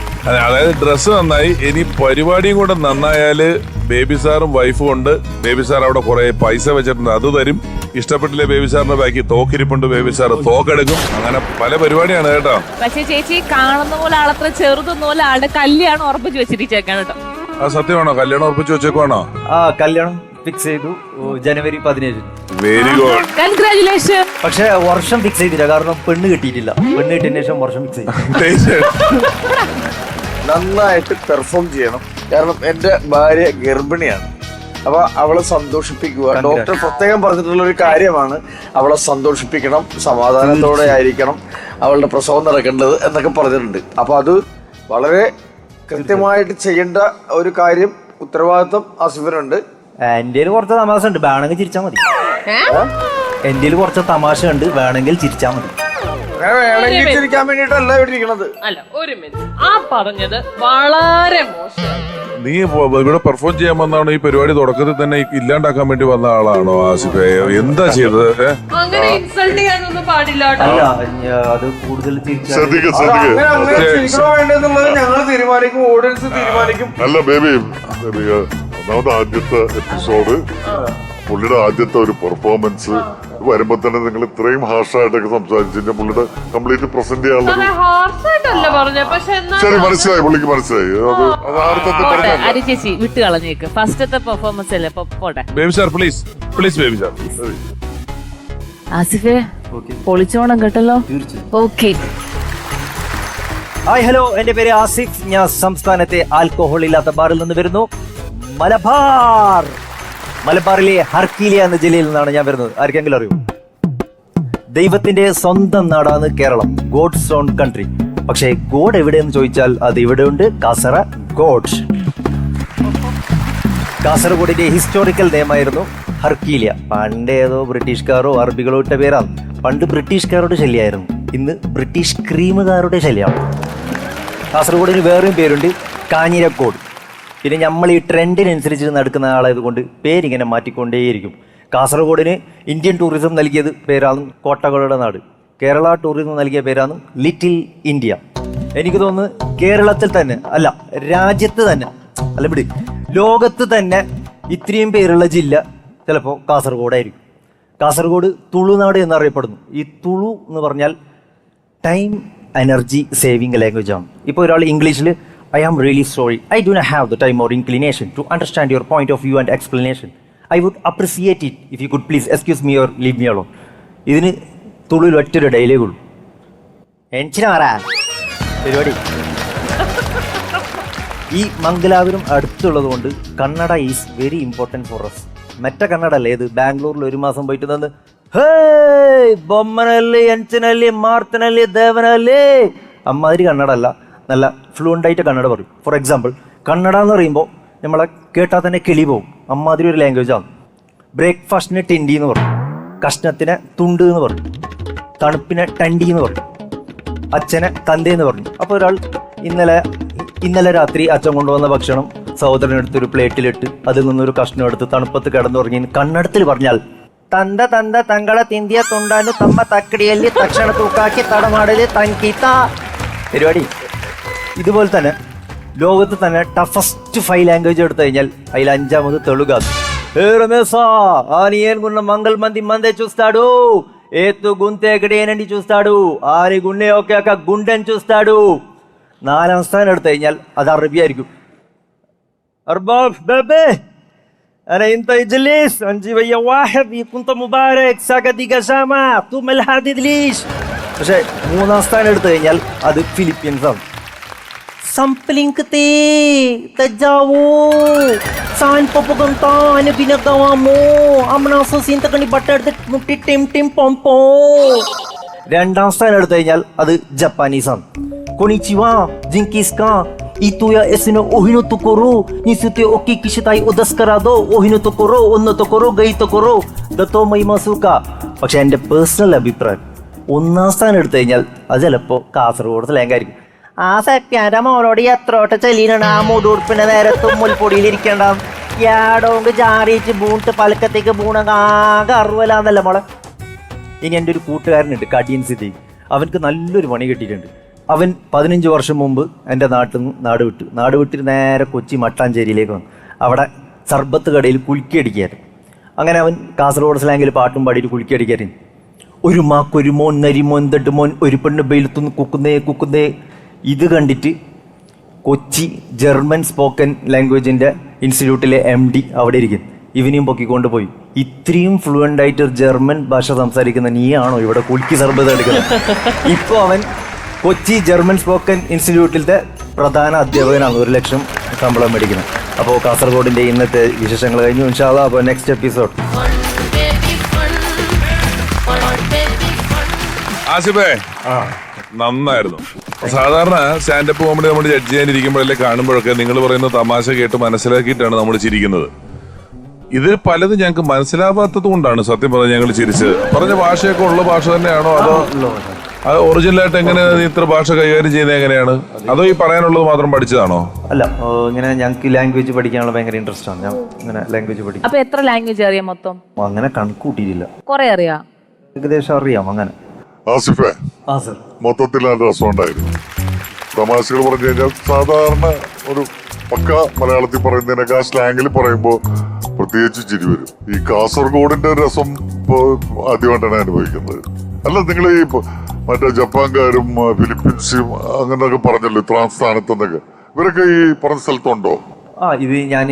അതായത് ഡ്രസ്സ് നന്നായി, ഇനി പരിപാടിയും കൂടെ നന്നായാല് ബേബി സാറും വൈഫും ഉണ്ട്. ബേബി സാർ അവിടെ കുറെ പൈസ വെച്ചിട്ടുണ്ട്, അത് തരും. ഇഷ്ടപ്പെട്ടില്ലേ ബേബി സാറിന്റെ ബാക്കി തോക്കിരിപ്പുണ്ട്, ബേബി സാർ തോക്കെടുക്കും. അങ്ങനെ പല പരിപാടിയാണ് കേട്ടോ. പക്ഷെ ചേച്ചി കാണുന്ന പോലെ ആളത്ര ചെറുതൊന്നും പോലെ ആളുടെ കല്യാണം ഉറപ്പിച്ച് വെച്ചിരിച്ചേക്കാണ് കേട്ടോ. അത് സത്യമാണോ? കല്യാണം ഉറപ്പിച്ച് വെച്ചേക്കുവാണോ? കല്യാണം ഫിക്സ് ചെയ്തു ജനുവരി 17. Very good, congratulation. പക്ഷെ വർഷം ഫിക്സ് ചെയ്തില്ല, കാരണം പെണ്ണ് കിട്ടിയിട്ടില്ല. പെണ്ണ് കിട്ടിയതിന് ശേഷം വർഷം ഫിക്സ് ചെയ്തു. നന്നായിട്ട് പെർഫോം ചെയ്യണം, കാരണം എന്റെ ഭാര്യ ഗർഭിണിയാണ്. അപ്പൊ അവളെ സന്തോഷിപ്പിക്കുക. ഡോക്ടർ പ്രത്യേകം പറഞ്ഞിട്ടുള്ള ഒരു കാര്യമാണ്, അവളെ സന്തോഷിപ്പിക്കണം, സമാധാനത്തോടെ ആയിരിക്കണം അവളുടെ പ്രസവം നടക്കേണ്ടത് എന്നൊക്കെ പറഞ്ഞിട്ടുണ്ട്. അപ്പൊ അത് വളരെ കൃത്യമായിട്ട് ചെയ്യേണ്ട ഒരു കാര്യം, ഉത്തരവാദിത്വം ആസിഫിനുണ്ട്. എന്റെ കുറച്ച് തമാശ ഉണ്ട്, വേണമെങ്കിൽ ചിരിച്ചാൽ മതി. എന്റെ കുറച്ച് തമാശ ഉണ്ട്, വേണമെങ്കിൽ ചിരിച്ചാൽ മതി. വേണമെങ്കിൽ ചിരിക്കാൻ വേണ്ടിയിട്ടല്ല ഇവിടെ ഇരിക്കണത്. അല്ല, ഒരു മിനിറ്റ്, ആ പറഞ്ഞത് വളരെ മോശം. നീ ഇവിടെ പെർഫോം ചെയ്യാൻ വന്നാണോ? ഈ പരിപാടി തുടക്കത്തിൽ തന്നെ ഇല്ലാണ്ടാക്കാൻ വേണ്ടി വന്ന ആളാണോ ആസിഫെ? എന്താ ചെയ്തത്? അങ്ങനെ ഇൻസൾട്ട് ചെയ്യാനൊന്നും പാടില്ല. അല്ല, അത് കൂടുതൽ അങ്ങനെ ചിരിക്കണോ വേണ്ടെന്നുള്ളത് ഞങ്ങൾ തീരുമാനിക്കും, ഓഡിയൻസ് തീരുമാനിക്കും. അല്ല ബേബി, ഒന്നാമത് ആദ്യത്തെ എപ്പിസോഡ്, പുള്ളിയുടെ ആദ്യത്തെ ഒരു പെർഫോമൻസ് വരുമ്പോ തന്നെ നിങ്ങൾ ഇത്രയും ഹാർഷായിട്ടൊക്കെ സംസാരിച്ചു പുള്ളിയുടെ കംപ്ലീറ്റ് പ്രസന്റ് ചെയ്യാനുള്ളത്. ശരി, മനസ്സിലായി, പുള്ളിക്ക് മനസ്സിലായി. അരി ചേച്ചി വിട്ട് കളഞ്ഞേക്ക്, ഫസ്റ്റത്തെ പെർഫോമൻസ് അല്ലേ. പോട്ടെ Baby sir, please please Baby sir. ആസിഫെ പൊളിച്ചോണം കേട്ടല്ലോ. ഓക്കെ. ഹായ്, ഹലോ, എന്റെ പേര് ആസിഫ്. ഞാൻ സംസ്ഥാനത്തെ ആൽക്കഹോൾ ഇല്ലാത്ത ബാറിൽ നിന്ന് വരുന്നു. മലബാറിലെ ഹർക്കീലിയ എന്ന ജില്ലയിൽ നിന്നാണ് ഞാൻ വരുന്നത്. ആർക്കെങ്കിലും അറിയൂ? ദൈവത്തിന്റെ സ്വന്തം നാടാണ് കേരളം, ഗോഡ്സ് ഓൺ കൺട്രി. പക്ഷേ ഗോഡ് എവിടെയെന്ന് ചോദിച്ചാൽ അത് ഇവിടെ ഉണ്ട്, കാസർഗോഡ്. കാസർഗോഡിന്റെ ഹിസ്റ്റോറിക്കൽ നെയിമായിരുന്നു ഹർക്കീലിയ. പണ്ട് ഏതോ ബ്രിട്ടീഷുകാരോ അറബികളോ ഇട്ട പേരാണ്. പണ്ട് ബ്രിട്ടീഷുകാരുടെ ശല്യമായിരുന്നു, ഇന്ന് ബ്രിട്ടീഷ് ക്രീമുകാരുടെ ശല്യമാണ്. കാസർഗോഡിന് വേറെയും പേരുണ്ട്, കാഞ്ഞിരക്കോട്. പിന്നെ നമ്മൾ ഈ ട്രെൻഡിനനുസരിച്ച് നടക്കുന്ന ആളായതുകൊണ്ട് പേരിങ്ങനെ മാറ്റിക്കൊണ്ടേയിരിക്കും. കാസർഗോഡിന് ഇന്ത്യൻ ടൂറിസം നൽകിയത് പേരാണ് കോട്ടകളുടെ നാട്. കേരള ടൂറിസം നൽകിയ പേരാണ് ലിറ്റിൽ ഇന്ത്യ. എനിക്ക് തോന്നുന്നു കേരളത്തിൽ തന്നെ അല്ല, രാജ്യത്ത് തന്നെ അല്ല, ഇവിടെ ലോകത്ത് തന്നെ ഇത്രയും പേരുള്ള ജില്ല ചിലപ്പോൾ കാസർഗോഡായിരിക്കും. കാസർഗോഡ് തുളുനാട് എന്നറിയപ്പെടുന്നു. ഈ തുളു എന്ന് പറഞ്ഞാൽ ടൈം എനർജി സേവിങ് ലാംഗ്വേജ് ആണ്. ഇപ്പോൾ ഒരാൾ ഇംഗ്ലീഷിൽ I am really sorry. I do not have the time or inclination to understand your point of view and explanation. I would appreciate it if you could please excuse me or leave me alone. ഇതിന് തുള്ളിൽ ഒറ്റൊരു dialogue ഉള്ളൂ. പരിപാടി. ഈ മംഗലാപുരം അടുത്തുള്ളത് കൊണ്ട് Kannada is very important for us. മറ്റേ കന്നഡ അല്ലേ ഇത്? ബാംഗ്ലൂരിൽ ഒരു മാസം പോയിട്ട് തന്ന് ഹേയ് ബൊമ്മനല്ലേ, എൻച്ചനല്ലേ, മാർത്തനല്ലേ, ദേവനല്ലേ, അമ്മാതിരി കന്നഡ അല്ല. നല്ല ഫ്ലുവൻ്റായിട്ട് കന്നഡ പറയും. ഫോർ എക്സാമ്പിൾ കന്നഡ എന്ന് പറയുമ്പോൾ നമ്മളെ കേട്ടാൽ തന്നെ കിളി പോവും, അമ്മാതിരി ഒരു ലാംഗ്വേജാണ്. ബ്രേക്ക്ഫാസ്റ്റിന് ടെൻഡി എന്ന് പറയും, കഷ്ണത്തിന് തുണ്ട് എന്ന് പറയും, തണുപ്പിനെ ടണ്ടി എന്ന് പറയും, അച്ഛനെ തന്തേന്ന് പറഞ്ഞു. അപ്പോൾ ഒരാൾ ഇന്നലെ രാത്രി അച്ഛൻ കൊണ്ടുവന്ന ഭക്ഷണം സഹോദരനെടുത്തൊരു പ്ലേറ്റിലിട്ട് അതിൽ നിന്നൊരു കഷ്ണം എടുത്ത് തണുപ്പത്ത് കിടന്നുറങ്ങി കന്നഡത്തിൽ പറഞ്ഞാൽ തന്ത തന്ത തങ്കള തിന്തിയ തൊണ്ടാനു തമ്മ തക്കടിയല്ലി തക്ഷണ തൂക്കാക്കി തടമാടല് തൻകീത്ത പരിപാടി. ഇതുപോലെ തന്നെ ലോകത്ത് തന്നെ ടഫസ്റ്റ് 5 ലാംഗ്വേജ് എടുത്തു കഴിഞ്ഞാൽ അതിൽ 5ാമത് തെലുഗാണ്. మంగళ మంది మందే చూస్తాడు, ఏతు గుంతే గడేనండి చూస్తాడు, ఆరి గుండె ഒക്കെ ഗുണ്ടൻ చూస్తాడు. 4ാം സ്ഥാനം എടുത്തു കഴിഞ്ഞാൽ അത് അറബി ആയിരിക്കും. അർബാബ് ബേബേ انا انت اجلس انجي ويا واحد كنت مبارك ساقدي قسامه ثم الحديد ليش. പക്ഷേ 3ാം സ്ഥാനം എടുത്തു കഴിഞ്ഞാൽ അത് ഫിലിപ്പീൻസ് ആണ്. Sampling kete, tajawo, saan papaganta, ano ginagawa mo? Amnasasin ka ni butter that mukti tim pompo. 2ാം സ്ഥാനം എടുത്തു കഴിഞ്ഞാൽ അത് ജപ്പാനീസ് ആണ്. Konnichiwa, Jinkis ka, ito ya esino ohino tokoro, nisute oki kishitai odaskarado, ohino tokoro, onno tokoro, gai tokoro, dato may masuka. പക്ഷെ എൻ്റെ personal അഭിപ്രായം 1ാം സ്ഥാനം എടുത്തു കഴിഞ്ഞാൽ അത് ചിലപ്പോൾ കാസർഗോഡ് സ്ലാങ്ങായിരിക്കും. ആ സത്യാൻ്റെ മോളോട് എത്രോട്ട് ചെല്ലിനാണ് ആ മുടുപ്പിന്റെ നേരത്തും മുൽപ്പൊടിയിലിരിക്കേണ്ട യാടോങ്ക് ചാറിയിട്ട് ബൂണിട്ട് പലക്കത്തേക്ക് ബൂണാകെ അറിവലാന്നല്ല മോളെ. ഇനി എൻ്റെ ഒരു കൂട്ടുകാരനുണ്ട് കടിയൻ സിദ്ദീഖ്, അവനക്ക് നല്ലൊരു പണി കിട്ടിയിട്ടുണ്ട്. അവൻ 15 വർഷം മുമ്പ് എൻ്റെ നാട് വിട്ട് നേരെ കൊച്ചി മട്ടാഞ്ചേരിയിലേക്ക് വന്നു. അവിടെ സർബത്ത് കടയിൽ കുലുക്കി അടിക്കായിരുന്നു. അങ്ങനെ അവൻ കാസർഗോഡ് സ്ലാങ്ങിൽ പാട്ടും പാടിയിട്ട് കുലുക്കി അടിക്കായിരുന്നു. ഒരു മാക്കൊരു മോൻ നരിമോൻ തട്ടുമോൻ ഒരു പെണ്ണ് ബെയിലത്തുനിന്ന് കുക്കുന്നേ. ഇത് കണ്ടിട്ട് കൊച്ചി ജർമ്മൻ സ്പോക്കൻ ലാംഗ്വേജിൻ്റെ ഇൻസ്റ്റിറ്റ്യൂട്ടിലെ MD അവിടെ ഇരിക്കും. ഇവനെയും പൊക്കിക്കൊണ്ട് പോയി, ഇത്രയും ഫ്ലുവൻ്റ് ആയിട്ട് ജർമ്മൻ ഭാഷ സംസാരിക്കുന്ന നീയാണോ ഇവിടെ കുൽക്കി സർബത്ത് എടുക്കുന്നത്? ഇപ്പോൾ അവൻ കൊച്ചി ജർമ്മൻ സ്പോക്കൻ ഇൻസ്റ്റിറ്റ്യൂട്ടിലത്തെ പ്രധാന അധ്യാപകനാണ്, 1 ലക്ഷം ശമ്പളം മേടിക്കുന്നത്. അപ്പോൾ കാസർഗോഡിൻ്റെ ഇന്നത്തെ വിശേഷങ്ങൾ കഴിഞ്ഞു. ഇൻഷാ അല്ലാഹ് അപ്പോൾ നെക്സ്റ്റ് എപ്പിസോഡ്. ആസിഫേ, നന്നായിരുന്നു. സാധാരണ സ്റ്റാൻഡപ്പ് കോമഡി നമ്മൾ ജഡ്ജ് ചെയ്യാനിരിക്കുമ്പോഴല്ലേ കാണുമ്പോഴൊക്കെ നിങ്ങൾ പറയുന്ന തമാശ കേട്ട് മനസ്സിലാക്കിയിട്ടാണ് നമ്മൾ ചിരിക്കുന്നത്. ഇത് പലതും ഞങ്ങൾക്ക് മനസ്സിലാവാത്തത് കൊണ്ടാണ് സത്യം പറഞ്ഞാൽ ഞങ്ങൾ ചിരിച്ചത്. പറഞ്ഞ ഭാഷയൊക്കെ ഉള്ള ഭാഷ തന്നെയാണോ അതോ അത് ഒറിജിനലായിട്ട് എങ്ങനെ ഇത്ര ഭാഷ കൈകാര്യം ചെയ്യുന്നത് എങ്ങനെയാണ്? അതോ ഈ പറയാനുള്ളത് മാത്രം പഠിച്ചതാണോ? അല്ല, ഇങ്ങനെ ഞങ്ങൾക്ക് ലാംഗ്വേജ് പഠിക്കാനുള്ള ഭയങ്കര ഇൻട്രസ്റ്റ് ആണ്. ഞാൻ ഇങ്ങനെ ലാംഗ്വേജ് പഠിക്കും. അപ്പൊ എത്ര ലാംഗ്വേജ് അറിയാം മൊത്തം? അങ്ങനെ കണക്കൂട്ടിയിട്ടില്ല, കുറെ അറിയാം, ഏകദേശം അറിയാം. അങ്ങനെ ആസിഫേ, മൊത്തത്തിൽ നല്ല രസമുണ്ടായിരുന്നു. തമാശകൾ പറഞ്ഞു കഴിഞ്ഞാൽ സാധാരണ ഒരു പക്ക മലയാളത്തിൽ പറയുന്നതിനൊക്കെ ആ സ്ലാങ്ങിൽ പറയുമ്പോൾ പ്രത്യേകിച്ച് ചിരി വരും. ഈ കാസർഗോഡിന്റെ രസം ആദ്യമായിട്ടാണ് അനുഭവിക്കുന്നത്. അല്ല, നിങ്ങൾ ഈ മറ്റേ ജപ്പാൻകാരും ഫിലിപ്പീൻസും അങ്ങനെയൊക്കെ പറഞ്ഞല്ലോ 3ാം സ്ഥാനത്തെന്നൊക്കെ, ഇവരൊക്കെ ഈ പറഞ്ഞ സ്ഥലത്തുണ്ടോ? ഇത് ഞാൻ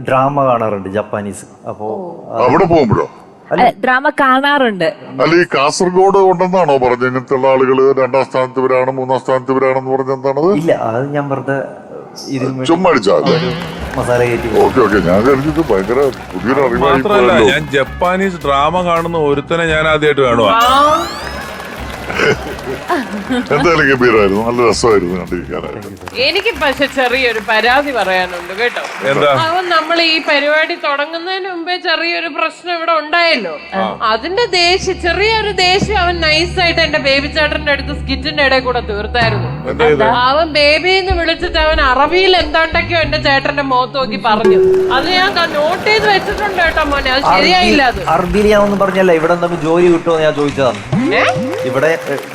ഡ്രാമ കാണാറുണ്ട് ജപ്പാനീസ്. അപ്പോ അവിടെ പോകുമ്പോഴോ? ഡ്രാമ കാണാറുണ്ട്. അല്ല, ഈ കാസർഗോഡ് ഉണ്ടെന്നാണോ പറഞ്ഞത്? ഇങ്ങനത്തെ ഉള്ള ആളുകള് 2ാം സ്ഥാനത്ത് ഇവരാണ് 3ാം സ്ഥാനത്ത് ഇവരാണെന്ന് പറഞ്ഞ എന്താണത്? ഇല്ല, അത് ഞാൻ വെറുതെ ചുമ്മാ അടിച്ചാ മസാല കയറ്റി. ഓക്കെ, ഞാൻ കരുതിയത് ഭയങ്കര പുതിയൊരു മാത്രല്ല, അറിവായി. ഞാൻ ജപ്പാനീസ് ഡ്രാമ കാണുന്ന ഒരുത്തനെ ഞാൻ ആദ്യമായിട്ട് കാണുവാ. എന്തായാലും ഗംഭീരമായിരുന്നു, നല്ല രസമായിരുന്നു കണ്ടിരിക്കാനായിട്ട്. എനിക്ക് പക്ഷെ ചെറിയൊരു പരാതി പറയാനുണ്ട് കേട്ടോ. എന്താ? അവൻ നമ്മൾ ഈ പരിപാടി തുടങ്ങുന്നതിന് മുമ്പേ ചെറിയൊരു പ്രശ്നം ഇവിടെ ഉണ്ടായല്ലോ. അതിന്റെ ചെറിയൊരു ദേഷ്യം അവൻ നൈസായിട്ട് എന്റെ ബേബി ചേട്ടന്റെ അടുത്ത് സ്കിറ്റിന്റെ ഇടയിൽ കൂടെ തീർത്തായിരുന്നു. അവൻ ബേബിന്ന് വിളിച്ചിട്ട് അവൻ അറബിയിൽ എന്താണ്ടൊക്കെയോ എന്റെ ചേട്ടന്റെ മുഖത്ത് നോക്കി പറഞ്ഞു. അത് ഞാൻ നോട്ട് ചെയ്ത് വെച്ചിട്ടുണ്ട് കേട്ടോ മോനെ, അത് ശരിയായില്ല. അത് അറബിയിൽ ഞാൻ ഒന്നും പറഞ്ഞല്ല. ഇവിടെ എന്തെങ്കിലും ജോലി കിട്ടുമോ ഞാൻ ചോദിച്ചതാണ്. ഇവിടെ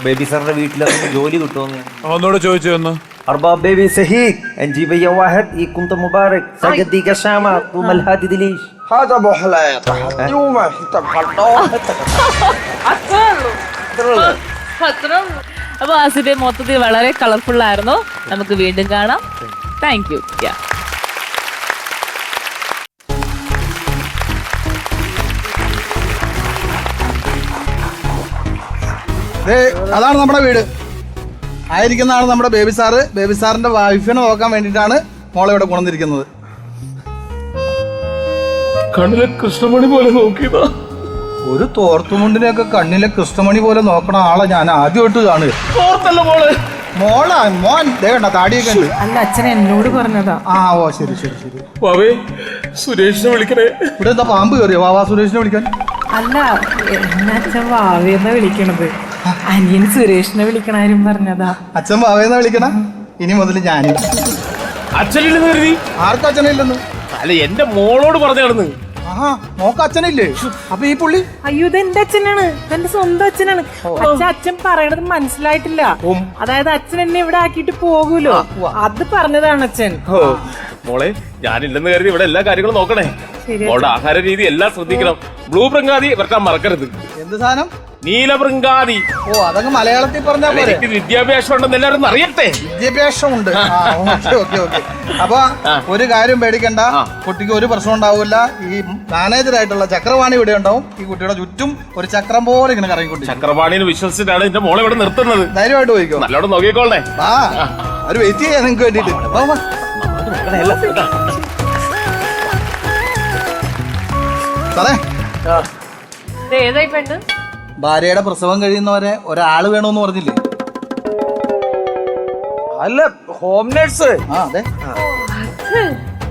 ബേബി സാറിന്റെ വീട്ടിലൊന്നും ജോലി കിട്ടുമെന്ന് ഒന്നുകൂടെ ചോദിച്ചു ഒന്ന്. أرباب بيبي سهيك أنجي بيا واحد يكون مبارك سجدي كشامة ثم الهادي دليش هذا ابو حلايط يوم അപ്പൊ ആസിഫെ മൊത്തത്തിൽ വളരെ കളർഫുൾ ആയിരുന്നു. നമുക്ക് വീണ്ടും കാണാം. Thank U. അതാണ് നമ്മുടെ വീട്. ആയിരിക്കുന്നതാണ് നമ്മുടെ ബേബി സാറ്. ബേബി സാറിന്റെ വൈഫിനെ നോക്കാൻ വേണ്ടിയിട്ടാണ് മോളെ ഇവിടെ കൊണ്ടുവന്നിരിക്കുന്നത്. കണ്ണിലെ കൃഷ്ണമണി പോലെ നോക്കിയതാ. ഒരു തോർത്തുമുണ്ടിനെയൊക്കെ കണ്ണിലെ കൃഷ്ണമണി പോലെ നോക്കണ ആളെ ഞാൻ ആദ്യമായിട്ട് കാണുക. തോർത്തല്ല മോളെ, മോളാ മോൻ ദേവണ്ട താടിയൊക്കെ ഉണ്ട്. അല്ല അച്ഛൻ എന്നോട് പറഞ്ഞതാ. ആ ഓ ശരി ശരി ശരി. വാവേ സുരേഷിനെ വിളിക്കണേ. ഇവിടെ എന്താ പാമ്പ് കയറിയോ? വാവാ സുരേഷിനെ വിളിക്കാൻ. അല്ല എന്നെ അച്ഛൻ വാവേന്നാ വിളിക്കണത്. അനിയൻ സുരേഷിനെ വിളിക്കണാരും പറഞ്ഞതാ. അച്ഛൻ വാവേന്നാ വിളിക്കണ? ഇനി മുതൽ ഞാനും. അച്ഛനില്ലെന്ന് കരുതി. ആർക്കും അച്ഛനില്ലെന്ന്? അല്ല എന്റെ മോളോട് പറഞ്ഞു കിടന്ന്. ആഹാ മോക്ക് അച്ഛനില്ലേ? അപ്പൊ ഈ പുള്ളി? അയ്യോ ഇത് എന്റെ അച്ഛനാണ്, എന്റെ സ്വന്തം അച്ഛനാണ്. അച്ഛൻ പറയണത് മനസ്സിലായിട്ടില്ല. അതായത് അച്ഛൻ എന്നെ ഇവിടെ ആക്കിയിട്ട് പോകൂലോ, അത് പറഞ്ഞതാണ് അച്ഛൻ. മോളെ ഞാനില്ലെന്ന് കരുതി ഇവിടെ എല്ലാ കാര്യങ്ങളും നോക്കണേ. മോളുടെ ആഹാര രീതി എല്ലാം ശ്രദ്ധിക്കണം. ബ്ലൂ ബൃങ്കാതി വരട്ടാൻ മറക്കരുത്. എന്ത് സാധനം? നീലബൃങ്കാതി. ഓ അതങ്ങ് മലയാളത്തിൽ പറഞ്ഞാ പോലെ. എനിക്ക് വിദ്യാഭ്യാസം ഉണ്ടെന്ന് എല്ലാവരും അറിയട്ടെ. വിദ്യാഭ്യാസം ഉണ്ട്. ഓക്കെ. അപ്പൊ ഒരു കാര്യം പേടിക്കണ്ട, കുട്ടിക്ക് ഒരു പ്രശ്നം ഉണ്ടാവില്ല. ഈ മാനേജറായിട്ടുള്ള ചക്രവാണി ഇവിടെ ഉണ്ടാവും. ഈ കുട്ടിയുടെ ചുറ്റും ഒരു ചക്രം പോലെ ഇങ്ങനെ കറങ്ങിക്കൊണ്ടിരിക്കും. ചക്രപാണിനെ വിശ്വസിച്ചിട്ടാണ് എന്റെ മോളെ ഇവിടെ നിർത്തുന്നത്. ധൈര്യമായിട്ട് പോയിക്കോ. നല്ലോണം നോക്കിക്കോളേ. ആ ഒരു വെയിറ്റ് ചെയ്യാ നിങ്ങക്ക് വേണ്ടിട്ട്. സാറേ ഏതായി പെണ്ണ്? ഭാര്യയുടെ പ്രസവം കഴിയുന്നവരെ ഒരാള് വേണമെന്ന് പറഞ്ഞില്ലേ? അല്ല ഹോം നേഴ്സ്. ആ അതെ.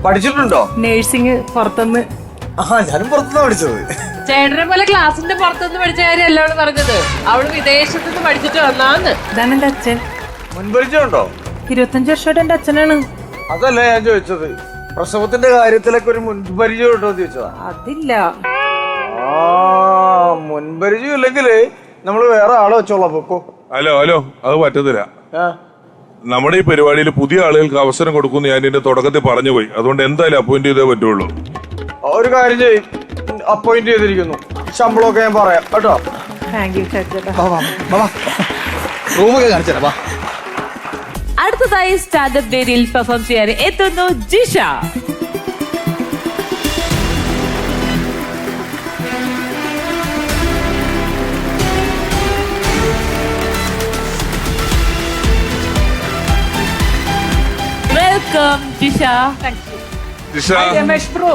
പഠിച്ചിട്ടുണ്ടോ? നേഴ്സിംഗ് പുറത്തുനിന്ന്. ഞാനും പുറത്തുനിന്നാ പഠിച്ചത്. ചേട്ടനെ പോലെ ക്ലാസിന്റെ പുറത്തുനിന്ന് പഠിച്ച കാര്യം അല്ല അവള് പറഞ്ഞത്. അവള് വിദേശത്ത് നിന്ന് പഠിച്ചിട്ട് വന്നാന്ന്. ഇതാണ് എന്റെ അച്ഛൻ. മുൻപരിചയമുണ്ടോ? 25 വർഷമായിട്ട് എന്റെ അച്ഛനാണ്. അതല്ല ഞാൻ ചോദിച്ചത്, പ്രസവത്തിന്റെ കാര്യത്തിലൊക്കെ ഒരു മുൻപരിചയം ഉണ്ടോ എന്ന് ചോദിച്ചതാ. അതില്ല. ആ മുൻപരിചയം ഇല്ലെങ്കില് നമ്മള് വേറെ ആളെ വെച്ചോളാം. പൊക്കോ. ഹലോ അത് പറ്റത്തില്ല. നമ്മുടെ ഈ പരിപാടിയിൽ പുതിയ ആളുകൾക്ക് അവസരം കൊടുക്കുമെന്ന് ഞാൻ ഇതിന്റെ തുടക്കത്തിൽ പറഞ്ഞു പോയി. അതുകൊണ്ട് എന്തായാലും അപ്പോയിന്റ് ചെയ്തേ പറ്റുള്ളൂ. ഒരു കാര്യം ചെയ്യും, അപ്പോയിന്റ് ചെയ്തിരിക്കുന്നു. ശമ്പളമൊക്കെ ഞാൻ പറയാം കേട്ടോ. താങ്ക് യു ചേട്ടാ. റൂമൊക്കെ കാണിച്ചാ. അടുത്തതായി സ്റ്റാൻഡപ്പ് വേദിയിൽ പെർഫോം ചെയ്യാൻ എത്തുന്നു Jisha. Welcome Jisha. Jisha Ramesh bro.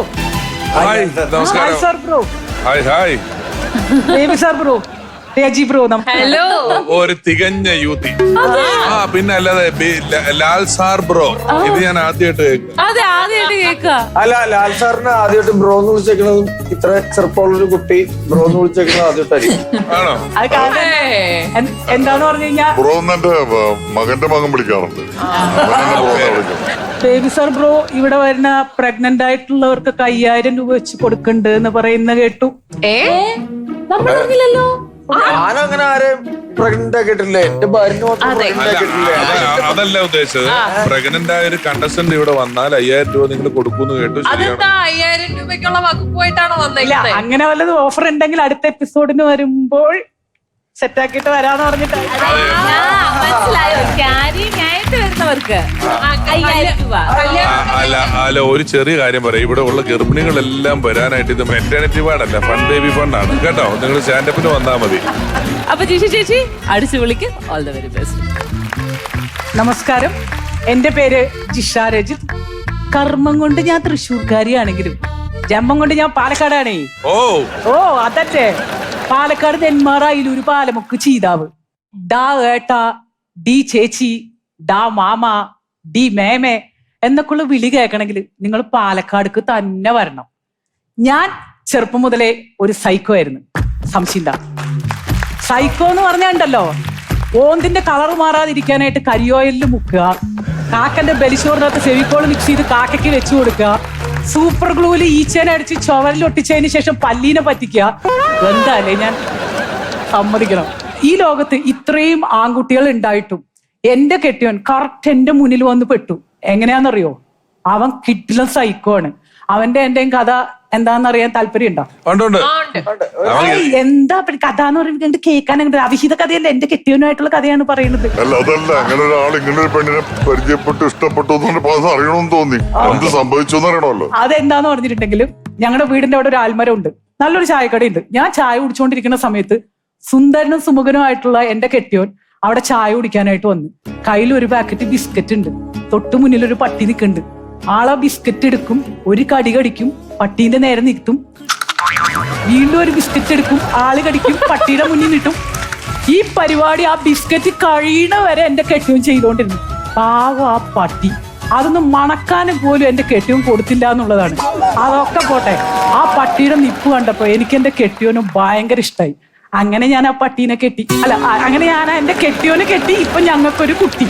Hi നമസ്കാരം. Sir bro. Hi Baby sir bro. Teji bro. Hello. ഒരു തികഞ്ഞ യൂത്തി. ആ പിന്നെ അല്ലാതെ ലാൽ സാർ ബ്രോ, ഇത് ഞാൻ ആദ്യമായിട്ട് കേൾക്കും. അതെ ആദ്യമായിട്ട് കേക്ക. അല്ല ലാൽ സാറിന് ആദ്യമായിട്ട് ബ്രോ എന്ന് വിളിച്ചേക്കുന്നതും ഇത്ര ചെറുപ്പമുള്ളൊരു കുട്ടി ബ്രോ എന്ന് വിളിച്ചേക്കുന്നത് ആദ്യമായിട്ടായിരിക്കും. ആണോ? എന്താന്ന് പറഞ്ഞു കഴിഞ്ഞാ ബ്രോ എന്നെ മകന്റെ മകൻ വിളിക്കാറുണ്ട്. ബേബി സർ ബ്രോ ഇവിടെ വരുന്ന പ്രഗ്നന്റ് ആയിട്ടുള്ളവർക്ക് 5000 രൂപ വെച്ച് കൊടുക്കണ്ട് എന്ന് പറയുന്ന കേട്ടു. നമ്മളറിഞ്ഞില്ലല്ലോ. ഞാനങ്ങനെ ആരെയും പ്രഗ്നന്റ് ആക്കിയിട്ടില്ലേ. എന്റെ ഭാര്യനെ പ്രഗ്നന്റ് ആക്കിയിട്ടില്ലേ. അതല്ല ഉദ്ദേശിച്ചത്. പ്രഗ്നന്റ് ആയ ഒരു കണ്ടസ്റ്റന്റ് ഇവിടെ വന്നാൽ 5000 രൂപ നിങ്ങൾ കൊടുക്കുന്നു കേട്ടു. ശരിയാണ്. അതെന്താ 5000 രൂപയ്ക്കുള്ള വകുപ്പായിട്ടാണോ വന്നേക്കുന്നത്? അങ്ങനെ വല്ലതും ഓഫർ ഉണ്ടെങ്കിൽ അടുത്ത എപ്പിസോഡിന് വരുമ്പോൾ സെറ്റ് ആക്കിയിട്ട് വരാന്ന് പറഞ്ഞിട്ട്. മനസ്സിലായോ? ക്യാരിങ് ആയിട്ട് വരുന്നവർക്ക് 5000 രൂപ. അല്ല ഒരു ചെറിയ കാര്യം പറയാം. ഇവിടെ ഉള്ള ഗർഭിണികളെല്ലാം വരാനായിട്ട് ഇത് മെറ്റേണിറ്റി വാർഡല്ല, ഫണ്ട് ബേബി ഫണ്ടാണ് കേട്ടോ. നിങ്ങൾ സ്റ്റാൻഡപ്പിന് വന്നാൽ മതി. അപ്പൊ ജിഷ ചേച്ചി അടിച്ചു വിളിക്ക്. All the very best. നമസ്കാരം, എന്റെ പേര് ജിഷ രജിത്. കർമ്മം കൊണ്ട് ഞാൻ തൃശ്ശൂർക്കാരിയാണെങ്കിലും ജന്മം കൊണ്ട് ഞാൻ പാലക്കാടാണേ. ഓ അതല്ലേ, പാലക്കാട് നെന്മാറായിൽ ഒരു പാലമുക്ക് ചീതാവ്. ഡാ ഏട്ടാ, ഡി ചേച്ചി, ഡാ മാമ, ഡി മേമേ എന്നൊക്കെയുള്ള വിളി കേൾക്കണമെങ്കിൽ നിങ്ങൾ പാലക്കാടുക്ക് തന്നെ വരണം. ഞാൻ ചെറുപ്പം മുതലേ ഒരു സൈക്കോ ആയിരുന്നു. സംശയം സൈക്കോ എന്ന് പറഞ്ഞാണ്ടല്ലോ, ഓന്തിന്റെ കളർ മാറാതിരിക്കാനായിട്ട് കരിയോയിലിൽ മുക്കുക, കാക്കന്റെ ബലിശോറിനകത്ത് ഫെവിക്കോൾ മിക്സ് ചെയ്ത് കാക്കയ്ക്ക് വെച്ചു കൊടുക്കുക, സൂപ്പർ ഗ്ലൂവിൽ ഈച്ചേനെ അടിച്ച് ചുവരിൽ ഒട്ടിച്ചതിന് ശേഷം പല്ലീനെ പറ്റിക്കുക. എന്തായാലേ ഞാൻ സമ്മതിക്കണം. ഈ ലോകത്ത് ഇത്രയും ആൺകുട്ടികൾ ഉണ്ടായിട്ടും എന്റെ കെട്ടിയോൻ കറക്റ്റ് എന്റെ മുന്നിൽ വന്ന് പെട്ടു. എങ്ങനെയാണെന്നറിയോ? അവൻ കിട്ടില്ല സൈക്കോ ആണ്. അവന്റെ എന്റെയും കഥ എന്താണെന്നറിയാൻ താല്പര്യം ഉണ്ടോ? എന്താ കഥ എന്ന് പറയുന്നത് കേൾക്കാൻ അവിഹിത കഥയല്ല, എന്റെ കെട്ടിയവനുമായിട്ടുള്ള കഥയാണ് പറയുന്നത്. അല്ല അതല്ല, അങ്ങനെ ഒരാൾ ഇങ്ങനെ ഒരു പെണ്ണിനെ പരിചയപ്പെട്ടു ഇഷ്ടപ്പെട്ടു അറിയണമെന്ന് തോന്നി. എന്ത് സംഭവിച്ചു അറിയണമല്ലോ. അതെന്താന്ന് പറഞ്ഞിട്ടുണ്ടെങ്കിലും ഞങ്ങളുടെ വീടിന്റെ അവിടെ ഒരു ആൽമരം ഉണ്ട്, നല്ലൊരു ചായക്കടയുണ്ട്. ഞാൻ ചായ കുടിച്ചുകൊണ്ടിരിക്കുന്ന സമയത്ത് സുന്ദരനും സുമുഖനുമായിട്ടുള്ള എന്റെ കെട്ടിയോൻ അവിടെ ചായ കുടിക്കാനായിട്ട് വന്നു. കയ്യിൽ ഒരു പാക്കറ്റ് ബിസ്ക്കറ്റ് ഉണ്ട്, തൊട്ടു മുന്നിൽ ഒരു പട്ടി നിൽക്കുന്നുണ്ട്. ആളാ ബിസ്ക്കറ്റ് എടുക്കും, ഒരു കടി കടിക്കും, പട്ടീന്റെ നേരെ നിൽക്കും, വീണ്ടും ഒരു ബിസ്ക്കറ്റ് എടുക്കും, ആള് കടിക്കും, പട്ടിയുടെ മുന്നിൽ നിട്ടും. ഈ പരിപാടി ആ ബിസ്ക്കറ്റ് കഴിയണ വരെ എന്റെ കെട്ടിയും ചെയ്തുകൊണ്ടിരുന്നു. പാവം ആ പട്ടി, അതൊന്നും മണക്കാനും പോലും എന്റെ കെട്ടിയും കൊടുത്തില്ല എന്നുള്ളതാണ്. അതൊക്കെ പോട്ടെ, ആ പട്ടിയുടെ നിപ്പ് കണ്ടപ്പോ എനിക്ക് എന്റെ കെട്ടിയോനും ഭയങ്കര ഇഷ്ടമായി. അങ്ങനെ ഞാൻ ആ പട്ടീനെ കെട്ടി, അങ്ങനെ ഞാൻ എന്റെ കെട്ടിയോനെ കെട്ടി. ഇപ്പൊ ഞങ്ങൾക്കൊരു കുട്ടി.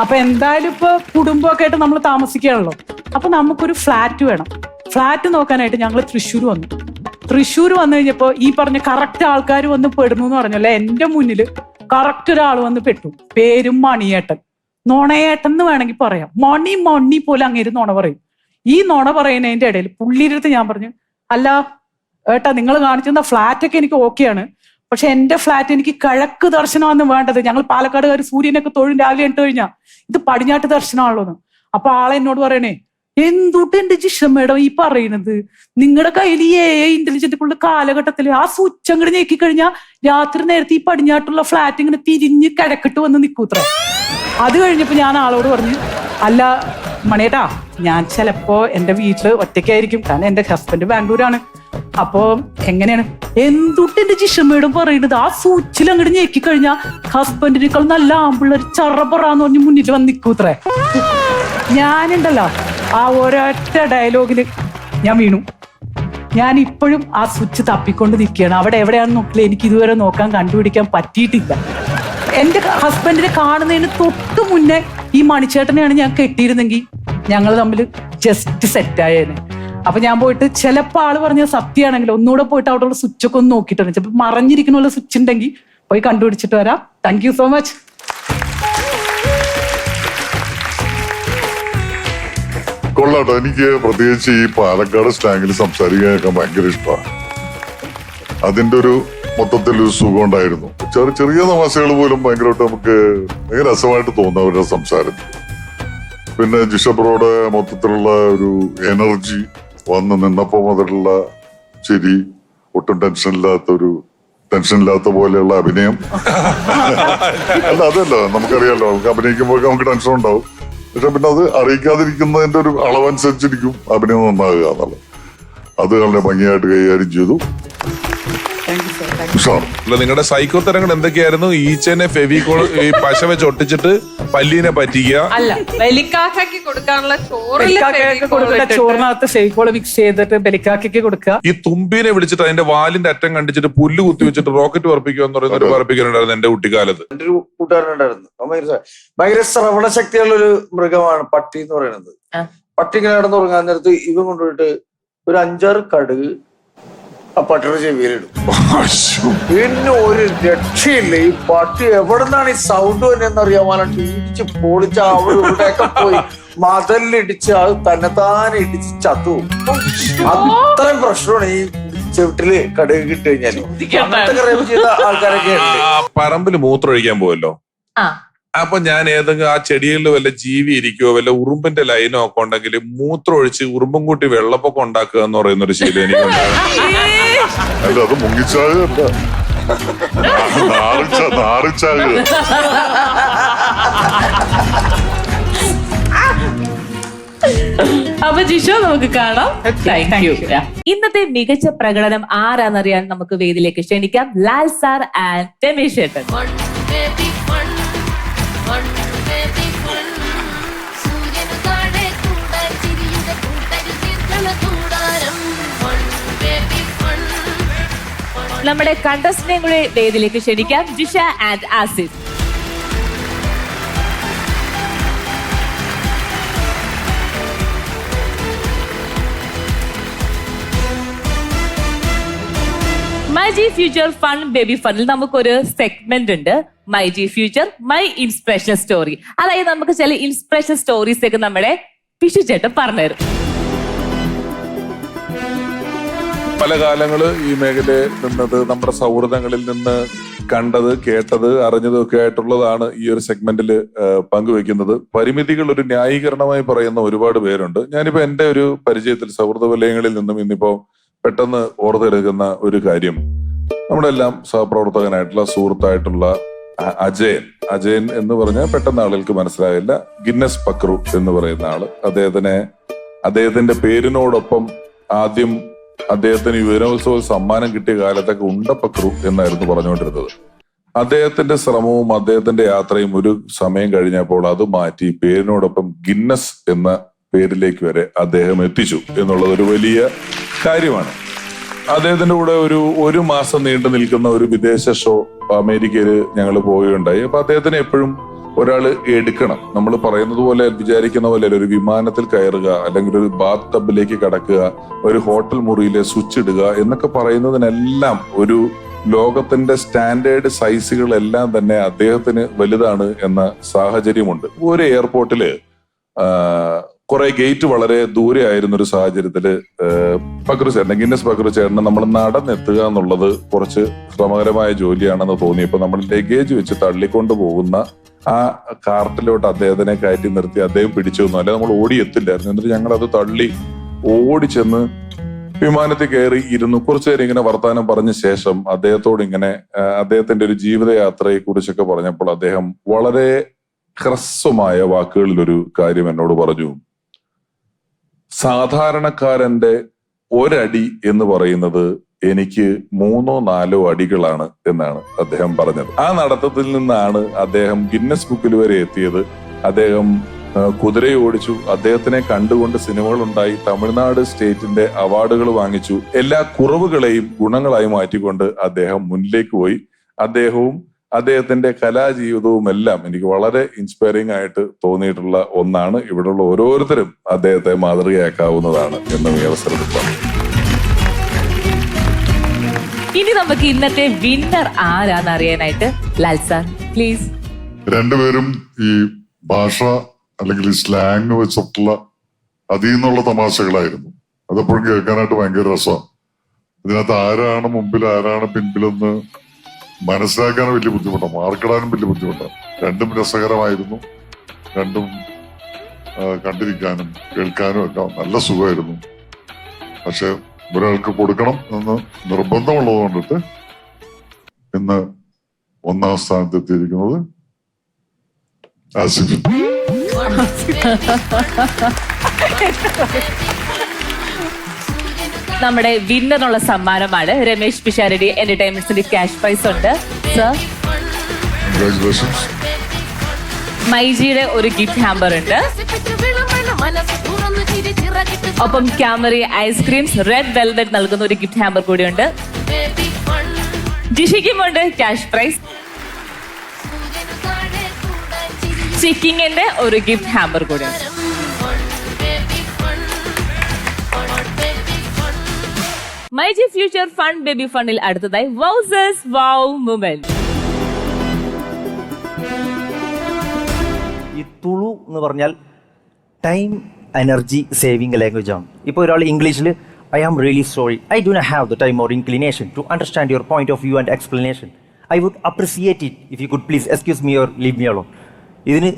അപ്പൊ എന്തായാലും ഇപ്പൊ കുടുംബമൊക്കെ ആയിട്ട് നമ്മൾ താമസിക്കുകയാണല്ലോ. അപ്പൊ നമുക്കൊരു ഫ്ലാറ്റ് വേണം. ഫ്ലാറ്റ് നോക്കാനായിട്ട് ഞങ്ങൾ തൃശ്ശൂർ വന്നു. തൃശ്ശൂർ വന്നു കഴിഞ്ഞപ്പോ ഈ പറഞ്ഞ കറക്റ്റ് ആൾക്കാർ വന്ന് പെടുന്നു എന്ന് പറഞ്ഞല്ലേ, എന്റെ മുന്നിൽ കറക്റ്റ് ഒരാൾ വന്ന് പെട്ടു. പേരും മണിയേട്ടൻ. നുണയേട്ടൻ എന്ന് വേണമെങ്കിൽ പറയാം. മണി പോലെ അങ്ങേര് നുണ പറയും. ഈ നുണ പറയുന്നതിന്റെ ഇടയിൽ പുള്ളിയുടെ അടുത്ത് ഞാൻ പറഞ്ഞു, അല്ല ഏട്ടാ, നിങ്ങൾ കാണിച്ചിരുന്ന ഫ്ലാറ്റൊക്കെ എനിക്ക് ഓക്കെയാണ്, പക്ഷെ എന്റെ ഫ്ലാറ്റ് എനിക്ക് കിഴക്ക് ദർശനമാണ് വേണ്ടത്. ഞങ്ങൾ പാലക്കാടുകാർ സൂര്യനൊക്കെ തൊഴും രാവിലെ ഇട്ട് കഴിഞ്ഞാൽ, ഇത് പടിഞ്ഞാട്ട് ദർശനമാണല്ലോ. അപ്പൊ ആളെ എന്നോട് പറയണേ, എന്തുട്ട് എന്റെ ജിഷ മേഡം ഈ പറയുന്നത്? നിങ്ങളുടെ കയ്യിൽ ഈ ഇന്റലിജന്റ് ഉള്ള കാലഘട്ടത്തില് ആ സ്വിച്ച് അങ്ങോട്ട് ഞെക്കിക്കഴിഞ്ഞാൽ രാത്രി നേരത്തെ ഈ പടിഞ്ഞാട്ടുള്ള ഫ്ലാറ്റ് ഇങ്ങനെ തിരിഞ്ഞ് കിഴക്കിട്ട് വന്ന് നിൽക്കൂത്രേ. അത് കഴിഞ്ഞപ്പോ ഞാൻ ആളോട് പറഞ്ഞു, അല്ല മണിയേട്ടാ, ഞാൻ ചിലപ്പോ എന്റെ വീട്ടില് ഒറ്റയ്ക്കായിരിക്കും, കാരണം എന്റെ ഹസ്ബൻഡ് ബാംഗ്ലൂരാണ്. അപ്പൊ എങ്ങനെയാണ്? എന്തുട്ട് എന്റെ ജിഷമ്മയോടും പറയുന്നത്? ആ സ്വിച്ചിൽ അങ്ങോട്ട് ഞെക്കിക്കഴിഞ്ഞാൽ ഹസ്ബൻഡിനേക്കാൾ നല്ല ആമ്പിള്ളേർ ചറപറാന്ന് പറഞ്ഞ് മുന്നിൽ വന്ന് നിൽക്കൂത്രേ. ഞാനുണ്ടല്ലോ ആ ഒരൊറ്റ ഡയലോഗില് ഞാൻ വീണു. ഞാൻ ഇപ്പോഴും ആ സ്വിച്ച് തപ്പിക്കൊണ്ട് നിൽക്കുകയാണ്. അവിടെ എവിടെയാണെന്ന് നോക്കില്ല, എനിക്ക് ഇതുവരെ നോക്കാൻ കണ്ടുപിടിക്കാൻ പറ്റിയിട്ടില്ല. എന്റെ ഹസ്ബൻഡിനെ കാണുന്നതിന് തൊട്ട് മുന്നേ ഈ മണിച്ചേട്ടനെയാണ് ഞാൻ കെട്ടിയിരുന്നെങ്കിൽ ഞങ്ങൾ തമ്മിൽ ജസ്റ്റ് സെറ്റായേനെ. അപ്പൊ ഞാൻ പോയിട്ട് ചിലപ്പോൾ ആള് പറഞ്ഞ സത്യമാണെങ്കിൽ ഒന്നുകൂടെ പോയിട്ട് അവിടെയുള്ള സ്വിച്ചൊക്കെ ഒന്ന് നോക്കിയിട്ടുണ്ട്. ചിലപ്പോൾ മറഞ്ഞിരിക്കുന്ന സ്വിച്ച് ഉണ്ടെങ്കിൽ പോയി കണ്ടുപിടിച്ചിട്ട് വരാം. Thank you so much. കൊള്ളാട്ടോ. എനിക്ക് പ്രത്യേകിച്ച് ഈ പാലക്കാട് സ്ലാങ്ങിൽ സംസാരിക്കാനൊക്കെ ഭയങ്കര ഇഷ്ടമാണ്. അതിന്റെ ഒരു മൊത്തത്തിലൊരു സുഖം ഉണ്ടായിരുന്നു. ചെറിയ തമാശകൾ പോലും ഭയങ്കരമായിട്ട് നമുക്ക് ഭയങ്കര രസമായിട്ട് തോന്നുന്ന അവരുടെ സംസാരത്തിൽ. പിന്നെ ജിഷബ്രോയുടെ മൊത്തത്തിലുള്ള ഒരു വന്ന് നിന്നപ്പോ മുതലുള്ള ചിരി, ഒട്ടും ടെൻഷനില്ലാത്ത പോലെയുള്ള അഭിനയം. അല്ല, അതല്ല, നമുക്കറിയാലോ, നമുക്ക് അഭിനയിക്കുമ്പോൾ നമുക്ക് ടെൻഷൻ ഉണ്ടാവും. പക്ഷെ പിന്നെ അത് അറിയിക്കാതിരിക്കുന്നതിന്റെ ഒരു അളവനുസരിച്ചിരിക്കും അഭിനയം നന്നാകുക എന്നുള്ളത്. അത് വളരെ ഭംഗിയായിട്ട് കൈകാര്യം ചെയ്തു. അല്ല, നിങ്ങളുടെ സൈക്കോ തരങ്ങൾ എന്തൊക്കെയായിരുന്നു? ഈച്ചനെ ഫെവിക്കോൾ ഈ പശ വെച്ച് ഒട്ടിച്ചിട്ട് പല്ലീനെ പറ്റിക്കുക, അല്ല ബലിക്കാക്കയ്ക്ക് കൊടുക്കാനുള്ള ചോറിനകത്ത് ഫെവിക്കോൾ മിക്സ് ചെയ്തിട്ട് ബലിക്കാക്കയ്ക്ക് കൊടുക്കുക. ഈ തുമ്പിനെ വിളിച്ചിട്ട് അതിന്റെ വാലിന്റെ അറ്റം കണ്ടിച്ചിട്ട് പുല്ല് കുത്തി വെച്ചിട്ട് റോക്കറ്റ് പറപ്പിക്കുക എന്ന് പറയുന്ന ഒരു പറപ്പിക്കാനുണ്ടായിരുന്നു എന്റെ കുട്ടിക്കാലത്ത്. എന്റെ ഒരു കൂട്ടുകാരനുണ്ടായിരുന്നു. ഭയങ്കര ശ്രവണ ശക്തിയുള്ള ഒരു മൃഗമാണ് പട്ടി എന്ന് പറയുന്നത്. പട്ടി ഇങ്ങനെ കിടന്നുറങ്ങാൻ നേരത്ത് ഇവൻ കൊണ്ടുപോയിട്ട് ഒരു 5-6 കടുക് ആ പട്ടിയുടെ ചെവിയിലിടും. പിന്നെ ഒരു രക്ഷയില്ല. ഈ പട്ടി എവിടെ നിന്നാണ് ഈ സൗണ്ട് എന്നറിയാമായിട്ട് ഇടിച്ച് പൊളിച്ച് അവിടെ ഇവിടെയൊക്കെ പോയി മതലിടിച്ച് അത് തന്നെത്താനെ ഇടിച്ച് ചത്തു. അത്രയും പ്രശ്നമാണ് ഈ ചെവിട്ടില് കടുക് ഇട്ട് കഴിഞ്ഞാല്. അങ്ങനത്തെ റേപ്പ് ചെയ്ത ആൾക്കാരൊക്കെ ഉണ്ട്. പറമ്പിൽ മൂത്രം ഒഴിക്കാൻ പോവല്ലോ, അപ്പൊ ഞാൻ ഏതെങ്കിലും ആ ചെടികളിൽ വല്ല ജീവി ഇരിക്കുവോ വല്ല ഉറുമ്പിന്റെ ലൈനോ ഒക്കെ ഉണ്ടെങ്കിൽ മൂത്രം ഒഴിച്ച് ഉറുമ്പും കൂട്ടി വെള്ളപ്പൊക്കം ഉണ്ടാക്കുക എന്ന് പറയുന്ന ഒരു ശീലം എനിക്കുണ്ടായിരുന്നു. അല്ല, അത് മുങ്ങിച്ചാകല്ല, നാറിച്ചാകുക. അപ്പൊ ജിഷോ നമുക്ക് കാണാം. Thank you. ഇന്നത്തെ മികച്ച പ്രകടനം ആരാന്നറിയാൻ നമുക്ക് വേദിയിലേക്ക് ക്ഷണിക്കാം ലാൽ സാർ ആൻഡ് രമേശ് ചേട്ടൻ. നമ്മുടെ കണ്ടസ്റ്റന്റിനെ കൂടെ വേദിയിലേക്ക് ക്ഷണിക്കാം Jisha and Asif. My G future fun baby ഫണ്ണിൽ നമുക്കൊരു സെഗ്മെന്റ് ഉണ്ട്, my G future my inspiration story. അതായത് നമുക്ക് ചില ഇൻസ്പിറേഷൻ സ്റ്റോറീസ് ഒക്കെ നമ്മുടെ ഫിഷു ചേട്ടൻ പറഞ്ഞുതരും. പല കാലങ്ങള് ഈ മേഖലയിൽ നിന്നത് നമ്മുടെ സൗഹൃദങ്ങളിൽ നിന്ന് കണ്ടത്, കേട്ടത്, അറിഞ്ഞതും ഒക്കെ ആയിട്ടുള്ളതാണ് ഈ ഒരു സെഗ്മെന്റിൽ പങ്കുവെക്കുന്നത്. പരിമിതികൾ ഒരു ന്യായീകരണമായി പറയുന്ന ഒരുപാട് പേരുണ്ട്. ഞാനിപ്പോ എന്റെ ഒരു പരിചയത്തിൽ സൗഹൃദ വലയങ്ങളിൽ നിന്നും ഇന്നിപ്പോ പെട്ടെന്ന് ഓർത്തെടുക്കുന്ന ഒരു കാര്യം, നമ്മുടെ എല്ലാം സഹപ്രവർത്തകനായിട്ടുള്ള സുഹൃത്തായിട്ടുള്ള അജയൻ എന്ന് പറഞ്ഞാൽ പെട്ടെന്ന് ആളുകൾക്ക് മനസ്സിലാകില്ല, ഗിന്നസ് പക്രു എന്ന് പറയുന്ന ആള്. അദ്ദേഹത്തിന്റെ പേരിനോടൊപ്പം ആദ്യം അദ്ദേഹത്തിന് യുവനോത്സവ സമ്മാനം കിട്ടിയ കാലത്തൊക്കെ ഉണ്ടപ്പക്രു എന്നായിരുന്നു പറഞ്ഞുകൊണ്ടിരുന്നത്. അദ്ദേഹത്തിന്റെ ശ്രമവും അദ്ദേഹത്തിന്റെ യാത്രയും ഒരു സമയം കഴിഞ്ഞപ്പോൾ അത് മാറ്റി പേരിനോടൊപ്പം ഗിന്നസ് എന്ന പേരിലേക്ക് വരെ അദ്ദേഹം എത്തിച്ചു എന്നുള്ളത് ഒരു വലിയ കാര്യമാണ്. അദ്ദേഹത്തിന്റെ കൂടെ ഒരു മാസം നീണ്ടു നിൽക്കുന്ന ഒരു വിദേശ ഷോ അമേരിക്കയിൽ ഞങ്ങൾ പോവുകയുണ്ടായി. അപ്പൊ അദ്ദേഹത്തിന് എപ്പോഴും ഒരാള് എടുക്കണം. നമ്മൾ പറയുന്നത് പോലെ വിചാരിക്കുന്ന പോലെ ഒരു വിമാനത്തിൽ കയറുക, അല്ലെങ്കിൽ ഒരു ബാത്ത് ടബിലേക്ക് കടക്കുക, ഒരു ഹോട്ടൽ മുറിയിലെ സ്വിച്ച് ഇടുക എന്നൊക്കെ പറയുന്നതിനെല്ലാം ഒരു ലോകത്തിന്റെ സ്റ്റാൻഡേർഡ് സൈസുകളെല്ലാം തന്നെ അദ്ദേഹത്തിന് വലുതാണ് എന്ന സാഹചര്യമുണ്ട്. ഒരു എയർപോർട്ടില് കുറെ ഗേറ്റ് വളരെ ദൂരെ ആയിരുന്ന ഒരു സാഹചര്യത്തില് ഗിന്നസ് പക്രു ചേട്ടന് നമ്മൾ നടന്നെത്തുക എന്നുള്ളത് കുറച്ച് ശ്രമകരമായ ജോലിയാണെന്ന് തോന്നിയപ്പോൾ നമ്മൾ ലഗേജ് വെച്ച് തള്ളിക്കൊണ്ട് പോകുന്ന ആ കാർട്ടിലോട്ട് അദ്ദേഹത്തിനെ കയറ്റി നിർത്തി അദ്ദേഹം പിടിച്ചു തന്നു. അല്ലെ നമ്മൾ ഓടിയെത്തില്ലായിരുന്നു. എന്നിട്ട് ഞങ്ങൾ അത് തള്ളി ഓടിച്ചെന്ന് വിമാനത്തിൽ കയറി ഇരുന്നു. കുറച്ചു നേരം ഇങ്ങനെ വർത്താനം പറഞ്ഞ ശേഷം അദ്ദേഹത്തോട് ഇങ്ങനെ അദ്ദേഹത്തിന്റെ ഒരു ജീവിതയാത്രയെ കുറിച്ചൊക്കെ പറഞ്ഞപ്പോൾ അദ്ദേഹം വളരെ ഹ്രസ്വമായ വാക്കുകളിൽ ഒരു കാര്യം എന്നോട് പറഞ്ഞു. സാധാരണക്കാരന്റെ ഒരടി എന്ന് പറയുന്നത് എനിക്ക് 3-4 അടികളാണ് എന്നാണ് അദ്ദേഹം പറഞ്ഞത്. ആ നടത്തത്തിൽ നിന്നാണ് അദ്ദേഹം ഗിന്നസ് ബുക്കിൽ വരെ എത്തിയത്. അദ്ദേഹം കുതിരയെ ഓടിച്ചു. അദ്ദേഹത്തിനെ കണ്ടുകൊണ്ട് സിനിമകൾ ഉണ്ടായി. തമിഴ്നാട് സ്റ്റേറ്റിന്റെ അവാർഡുകൾ വാങ്ങിച്ചു. എല്ലാ കുറവുകളെയും ഗുണങ്ങളായി മാറ്റിക്കൊണ്ട് അദ്ദേഹം മുന്നിലേക്ക് പോയി. അദ്ദേഹവും അദ്ദേഹത്തിന്റെ കലാജീവിതവും എല്ലാം എനിക്ക് വളരെ ഇൻസ്പയറിംഗ് ആയിട്ട് തോന്നിയിട്ടുള്ള ഒന്നാണ്. ഇവിടെയുള്ള ഓരോരുത്തരും അദ്ദേഹത്തെ മാതൃകയാക്കാവുന്നതാണ് എന്ന് ഈ അവസരത്തിൽ പറഞ്ഞു. ഇനി നമുക്ക് ഇന്നത്തെ വിന്നർ ആരാന്ന് അറിയാനായിട്ട് ലാൽ സാർ പ്ലീസ്. രണ്ടുപേരും ഈ ഭാഷ അല്ലെങ്കിൽ സ്ലാങ് വെച്ചിട്ടുള്ള അതിൽ നിന്നുള്ള തമാശകളായിരുന്നു. അതെപ്പോഴും കേൾക്കാനായിട്ട് ഭയങ്കര രസമാണ്. ഇതിനകത്ത് ആരാണ് മുമ്പിൽ ആരാണ് പിൻപിലെന്ന് മനസ്സിലാക്കാനും വലിയ ബുദ്ധിമുട്ടാണ്, മാർക്കിടാനും വലിയ ബുദ്ധിമുട്ടാണ്. രണ്ടും രസകരമായിരുന്നു. രണ്ടും കണ്ടിരിക്കാനും കേൾക്കാനും ഒക്കെ നല്ല സുഖമായിരുന്നു. പക്ഷെ ഒരാൾക്ക് കൊടുക്കണം എന്ന് നിർബന്ധമുള്ളത് കൊണ്ടിട്ട് ഇന്ന് 1ാം സ്ഥാനത്ത് എത്തിയിരിക്കുന്നത് ആസിഫ്. നമ്മുടെ വിന്നറിനുള്ള സമ്മാനമാണ് രമേശ് പിഷാരടി എന്റർടൈൻമെന്റ്സിന്റെ ക്യാഷ് പ്രൈസ് ഉണ്ട് സർ. കൺഗ്രാറ്റുലേഷൻസ്. മൈജിയുടെ ഒരു ഗിഫ്റ്റ് ഹാമ്പർ ഉണ്ട്. ഒപ്പം ക്യാമറി ഐസ്ക്രീംസ് റെഡ് വെൽവെറ്റ് നൽകുന്ന ഒരു ഗിഫ്റ്റ് ഹാമ്പർ കൂടിയുണ്ട്. ജിഷിക്കുമുണ്ട് ക്യാഷ് പ്രൈസ്. ചിക്കിങ്ങിന്റെ ഒരു ഗിഫ്റ്റ് ഹാമ്പർ കൂടിയുണ്ട്. മൈജി ഫ്യൂച്ചർ ഫൺ ബേബി ഫണ്ടിൽ അടുത്തതായി വൗസേഴ്സ് വൗ മൂമെന്റ്. ഈ തുളു എന്ന് പറഞ്ഞാൽ ടൈം എനർജി സേവിങ് ലാംഗ്വേജ് ആണ്. ഇപ്പോൾ ഒരാൾ ഇംഗ്ലീഷിൽ I am really sorry, I do not have the time or inclination to understand your point of view and explanation. I would appreciate it if you could please excuse me or leave me alone. ഇതിന്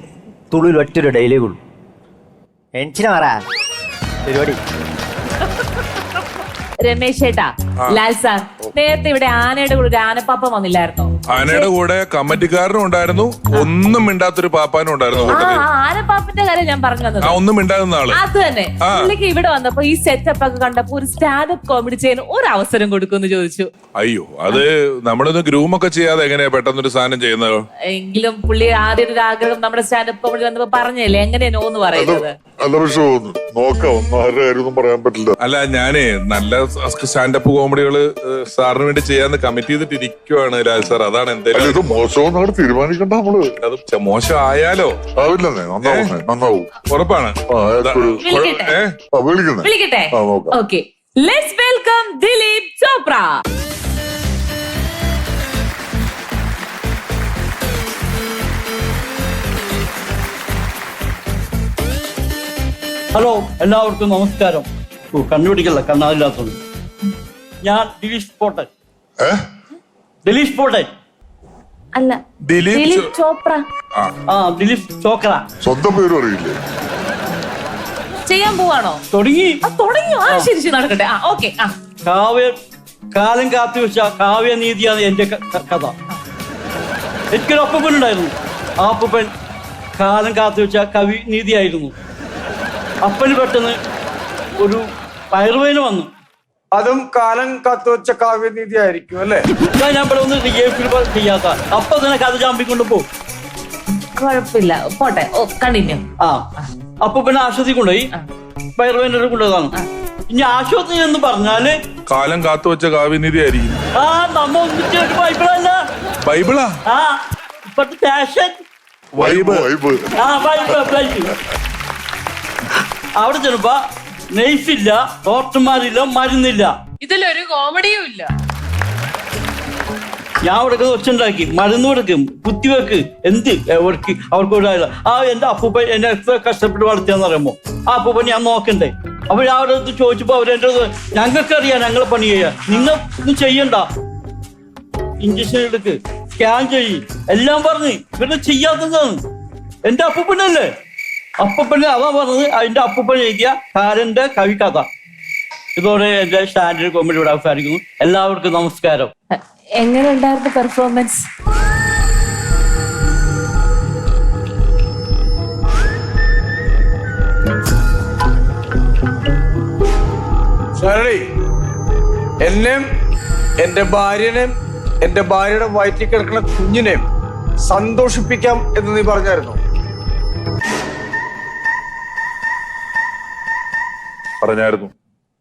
തുളുവിൽ ഒറ്റൊരു dialogue ഉള്ളൂ. എൻച്ചിനെ മാറാ പരിപാടി. രമേശ് ചേട്ടാ, Lal sir, നേരത്തെ ഇവിടെ ആനയുടെ കൂടെ ഒരു ആനപ്പാപ്പ വന്നില്ലായിരുന്നോ? ആനയുടെ കൂടെ കമ്മിറ്റിക്കാരനും ഉണ്ടായിരുന്നു, ഒന്നും മിണ്ടാത്തൊരു പാപ്പാനും ഉണ്ടായിരുന്നു. ആനപ്പാപ്പന്റെ കാര്യം ഞാൻ പറഞ്ഞു തന്നത്. ഒന്നും മിണ്ടാകുന്ന ആള് അത് തന്നെ. പുള്ളിക്ക് ഇവിടെ വന്നപ്പോ ഈ സെറ്റപ്പ് ഒക്കെ കണ്ടപ്പോ ഒരു സ്റ്റാൻഡപ്പ് കോമഡി ചെയ്യാൻ ഒരു അവസരം കൊടുക്കുമെന്ന് ചോദിച്ചു. അയ്യോ, അത് നമ്മളൊന്ന് ഗ്രൂമൊക്കെ ചെയ്യാതെ എങ്ങനെയാ പെട്ടെന്നൊരു സാധനം ചെയ്യുന്നത്? എങ്കിലും പുള്ളി ആദ്യം ഒരു ആഗ്രഹം നമ്മുടെ സ്റ്റാൻഡപ്പ് കോമഡി വന്നപ്പോ പറഞ്ഞല്ലേ, എങ്ങനെയാ നോന്ന് പറയുന്നത്? പറയാൻ പറ്റില്ല. അല്ല, ഞാനേ നല്ല സ്റ്റാൻഡപ്പ് കോമഡികള് സാറിന് വേണ്ടി ചെയ്യാന്ന് കമ്മിറ്റ് ചെയ്തിട്ട് ഇരിക്കുവാണ് ലാൽ സാർ. അതാണ് എന്തായാലും ഇത് മോശം തീരുമാനിക്കണ്ട നമ്മള്. അത് മോശം ആയാലോ? ആവില്ലെന്നേ, നന്നാവും. ഉറപ്പാണ്. വിളിക്കട്ടെ? Okay, let's welcome Dileep Chopra. Hello, എല്ലാവർക്കും നമസ്കാരം. കണ്ടുപിടിക്കല്ല, കണ്ണാതില്ലാത്തത്. ഞാൻ ദിലീഷ് പോട്ടൻ. ദിലീഷ് പോട്ടൻ അല്ല, ദിലീപ് ചോപ്ര. ദിലീപ് ചോക്ര. സ്വന്തം പേരും അറിയില്ലേ? ചെയ്യാൻ പോവാണോ? തുടങ്ങിയോ? ശരി ശരി, നടക്കട്ടെ. ഓക്കെ. കാലം കാത്തു വെച്ച കാവ്യനീതിയാണ് എന്റെ കഥ. എനിക്കൊരു അപ്പൂപ്പൻ ഉണ്ടായിരുന്നു. ആ അപ്പൂപ്പൻ കാലം കാത്തു വെച്ച കവി നീതിയായിരുന്നു. അപ്പന് പെട്ടെന്ന് ഒരു വയറുവേദന വന്നു. അതും കാലം കാത്തുവെച്ച കാവ്യനീതി ആയിരിക്കും അല്ലേ? ഞാൻ ഇവിടെ ഒന്ന് ചെയ്യാത്ത അപ്പൊ തന്നെ കഥ ചാമ്പിക്കൊണ്ട് പോകും. കുഴപ്പമില്ല, പോട്ടെ. ഓ, കണ്ടിന്യൂ. ആ അപ്പൊ പിന്നെ ആശുപത്രി കൊണ്ടുപോയി വയറുവേദന കൊണ്ടുപോയതാണ്. ഇനി ആശുപത്രി എന്ന് പറഞ്ഞാല് കാലം കാത്തുവെച്ച കാവ്യനിധി ആയിരിക്കും. ആ നമ്മ ഒന്നിച്ച് ബൈബിളല്ല. ബൈബിളാ? ആ ഇപ്പത്തെ ഫാഷൻ. വൈബ് ആ ബൈബിൾ. അവിടെ ചെന്നപ്പോ നെയ്സില്ല, ഡോക്ടർമാരില്ല, മരുന്നില്ല. ഇതിലൊരു കോമഡിയും ഇല്ല. ഞാൻ അവിടെ വെച്ചുണ്ടാക്കി മരുന്ന് കൊടുക്കും, കുത്തിവെക്ക്, എന്ത് അവർക്ക് ഒരാളില്ല. ആ എന്റെ അപ്പൂപ്പൻ എന്നെ എത്ര കഷ്ടപ്പെട്ട് വളർത്തിയാന്ന് പറയുമ്പോ ആ അപ്പൂപ്പൻ ഞാൻ നോക്കണ്ടേ. അപ്പൊ ഞാൻ അവിടെ അടുത്ത് ചോദിച്ചപ്പോ അവരെന്റെ ഞങ്ങൾക്കറിയാം ഞങ്ങളെ പണി ചെയ്യാൻ, നിങ്ങൾ ഒന്നും ചെയ്യണ്ട, ഇഞ്ചക്ഷൻ എടുക്ക്, സ്കാൻ ചെയ്യ്, എല്ലാം പറഞ്ഞ് ഇവരുടെ ചെയ്യാത്തതാണ്. എന്റെ അപ്പൂപ്പനല്ലേ. അപ്പൂപ്പനെ അതാ പറഞ്ഞത്. അതിന്റെ അപ്പൂപ്പൻ എഴുതിയ കാരന്റെ കവിക്കഥ. ഇതോടെ എന്റെ സ്റ്റാൻഡേർഡ് കോമഡി ഇവിടെ അവസാനിക്കുന്നു. എല്ലാവർക്കും നമസ്കാരം. എങ്ങനെ ഉണ്ടായിരുന്നു പെർഫോമൻസ്? ശരണി, എന്നെയും എന്റെ ഭാര്യനെയും എന്റെ ഭാര്യയുടെ വയറ്റിൽ കിടക്കുന്ന കുഞ്ഞിനെയും സന്തോഷിപ്പിക്കാം എന്ന് നീ പറഞ്ഞായിരുന്നു. പറഞ്ഞായിരുന്നു.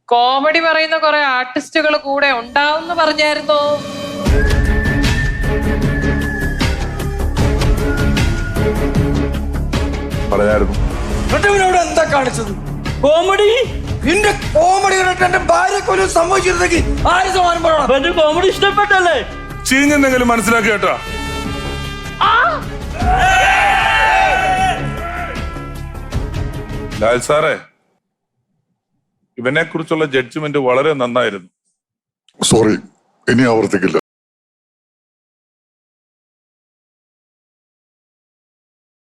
കോമഡി പറയുന്ന കുറെ ആർട്ടിസ്റ്റുകൾ കൂടെ ഉണ്ടാവും പറഞ്ഞായിരുന്നോ? പറഞ്ഞായിരുന്നു. ഇവിടെ എന്താ കാണിച്ചത്? കോമഡി. നിന്റെ കോമഡി കണ്ടിട്ട് എന്റെ ഭാര്യക്ക് ഒരു സംഭവിച്ചിരുന്നെങ്കിൽ ആര് സമാനം പറയണം? എന്റെ കോമഡി ഇഷ്ടപ്പെട്ടല്ലേ? ചീഞ്ഞെന്തെങ്കിലും മനസ്സിലാക്കി കേട്ടാ. ലാൽ സാറേ, ഇവനെ കുറിച്ചുള്ള ജഡ്ജ്മെന്റ് വളരെ നന്നായിരുന്നു. സോറി, ഇനി ആവർത്തിക്കില്ല.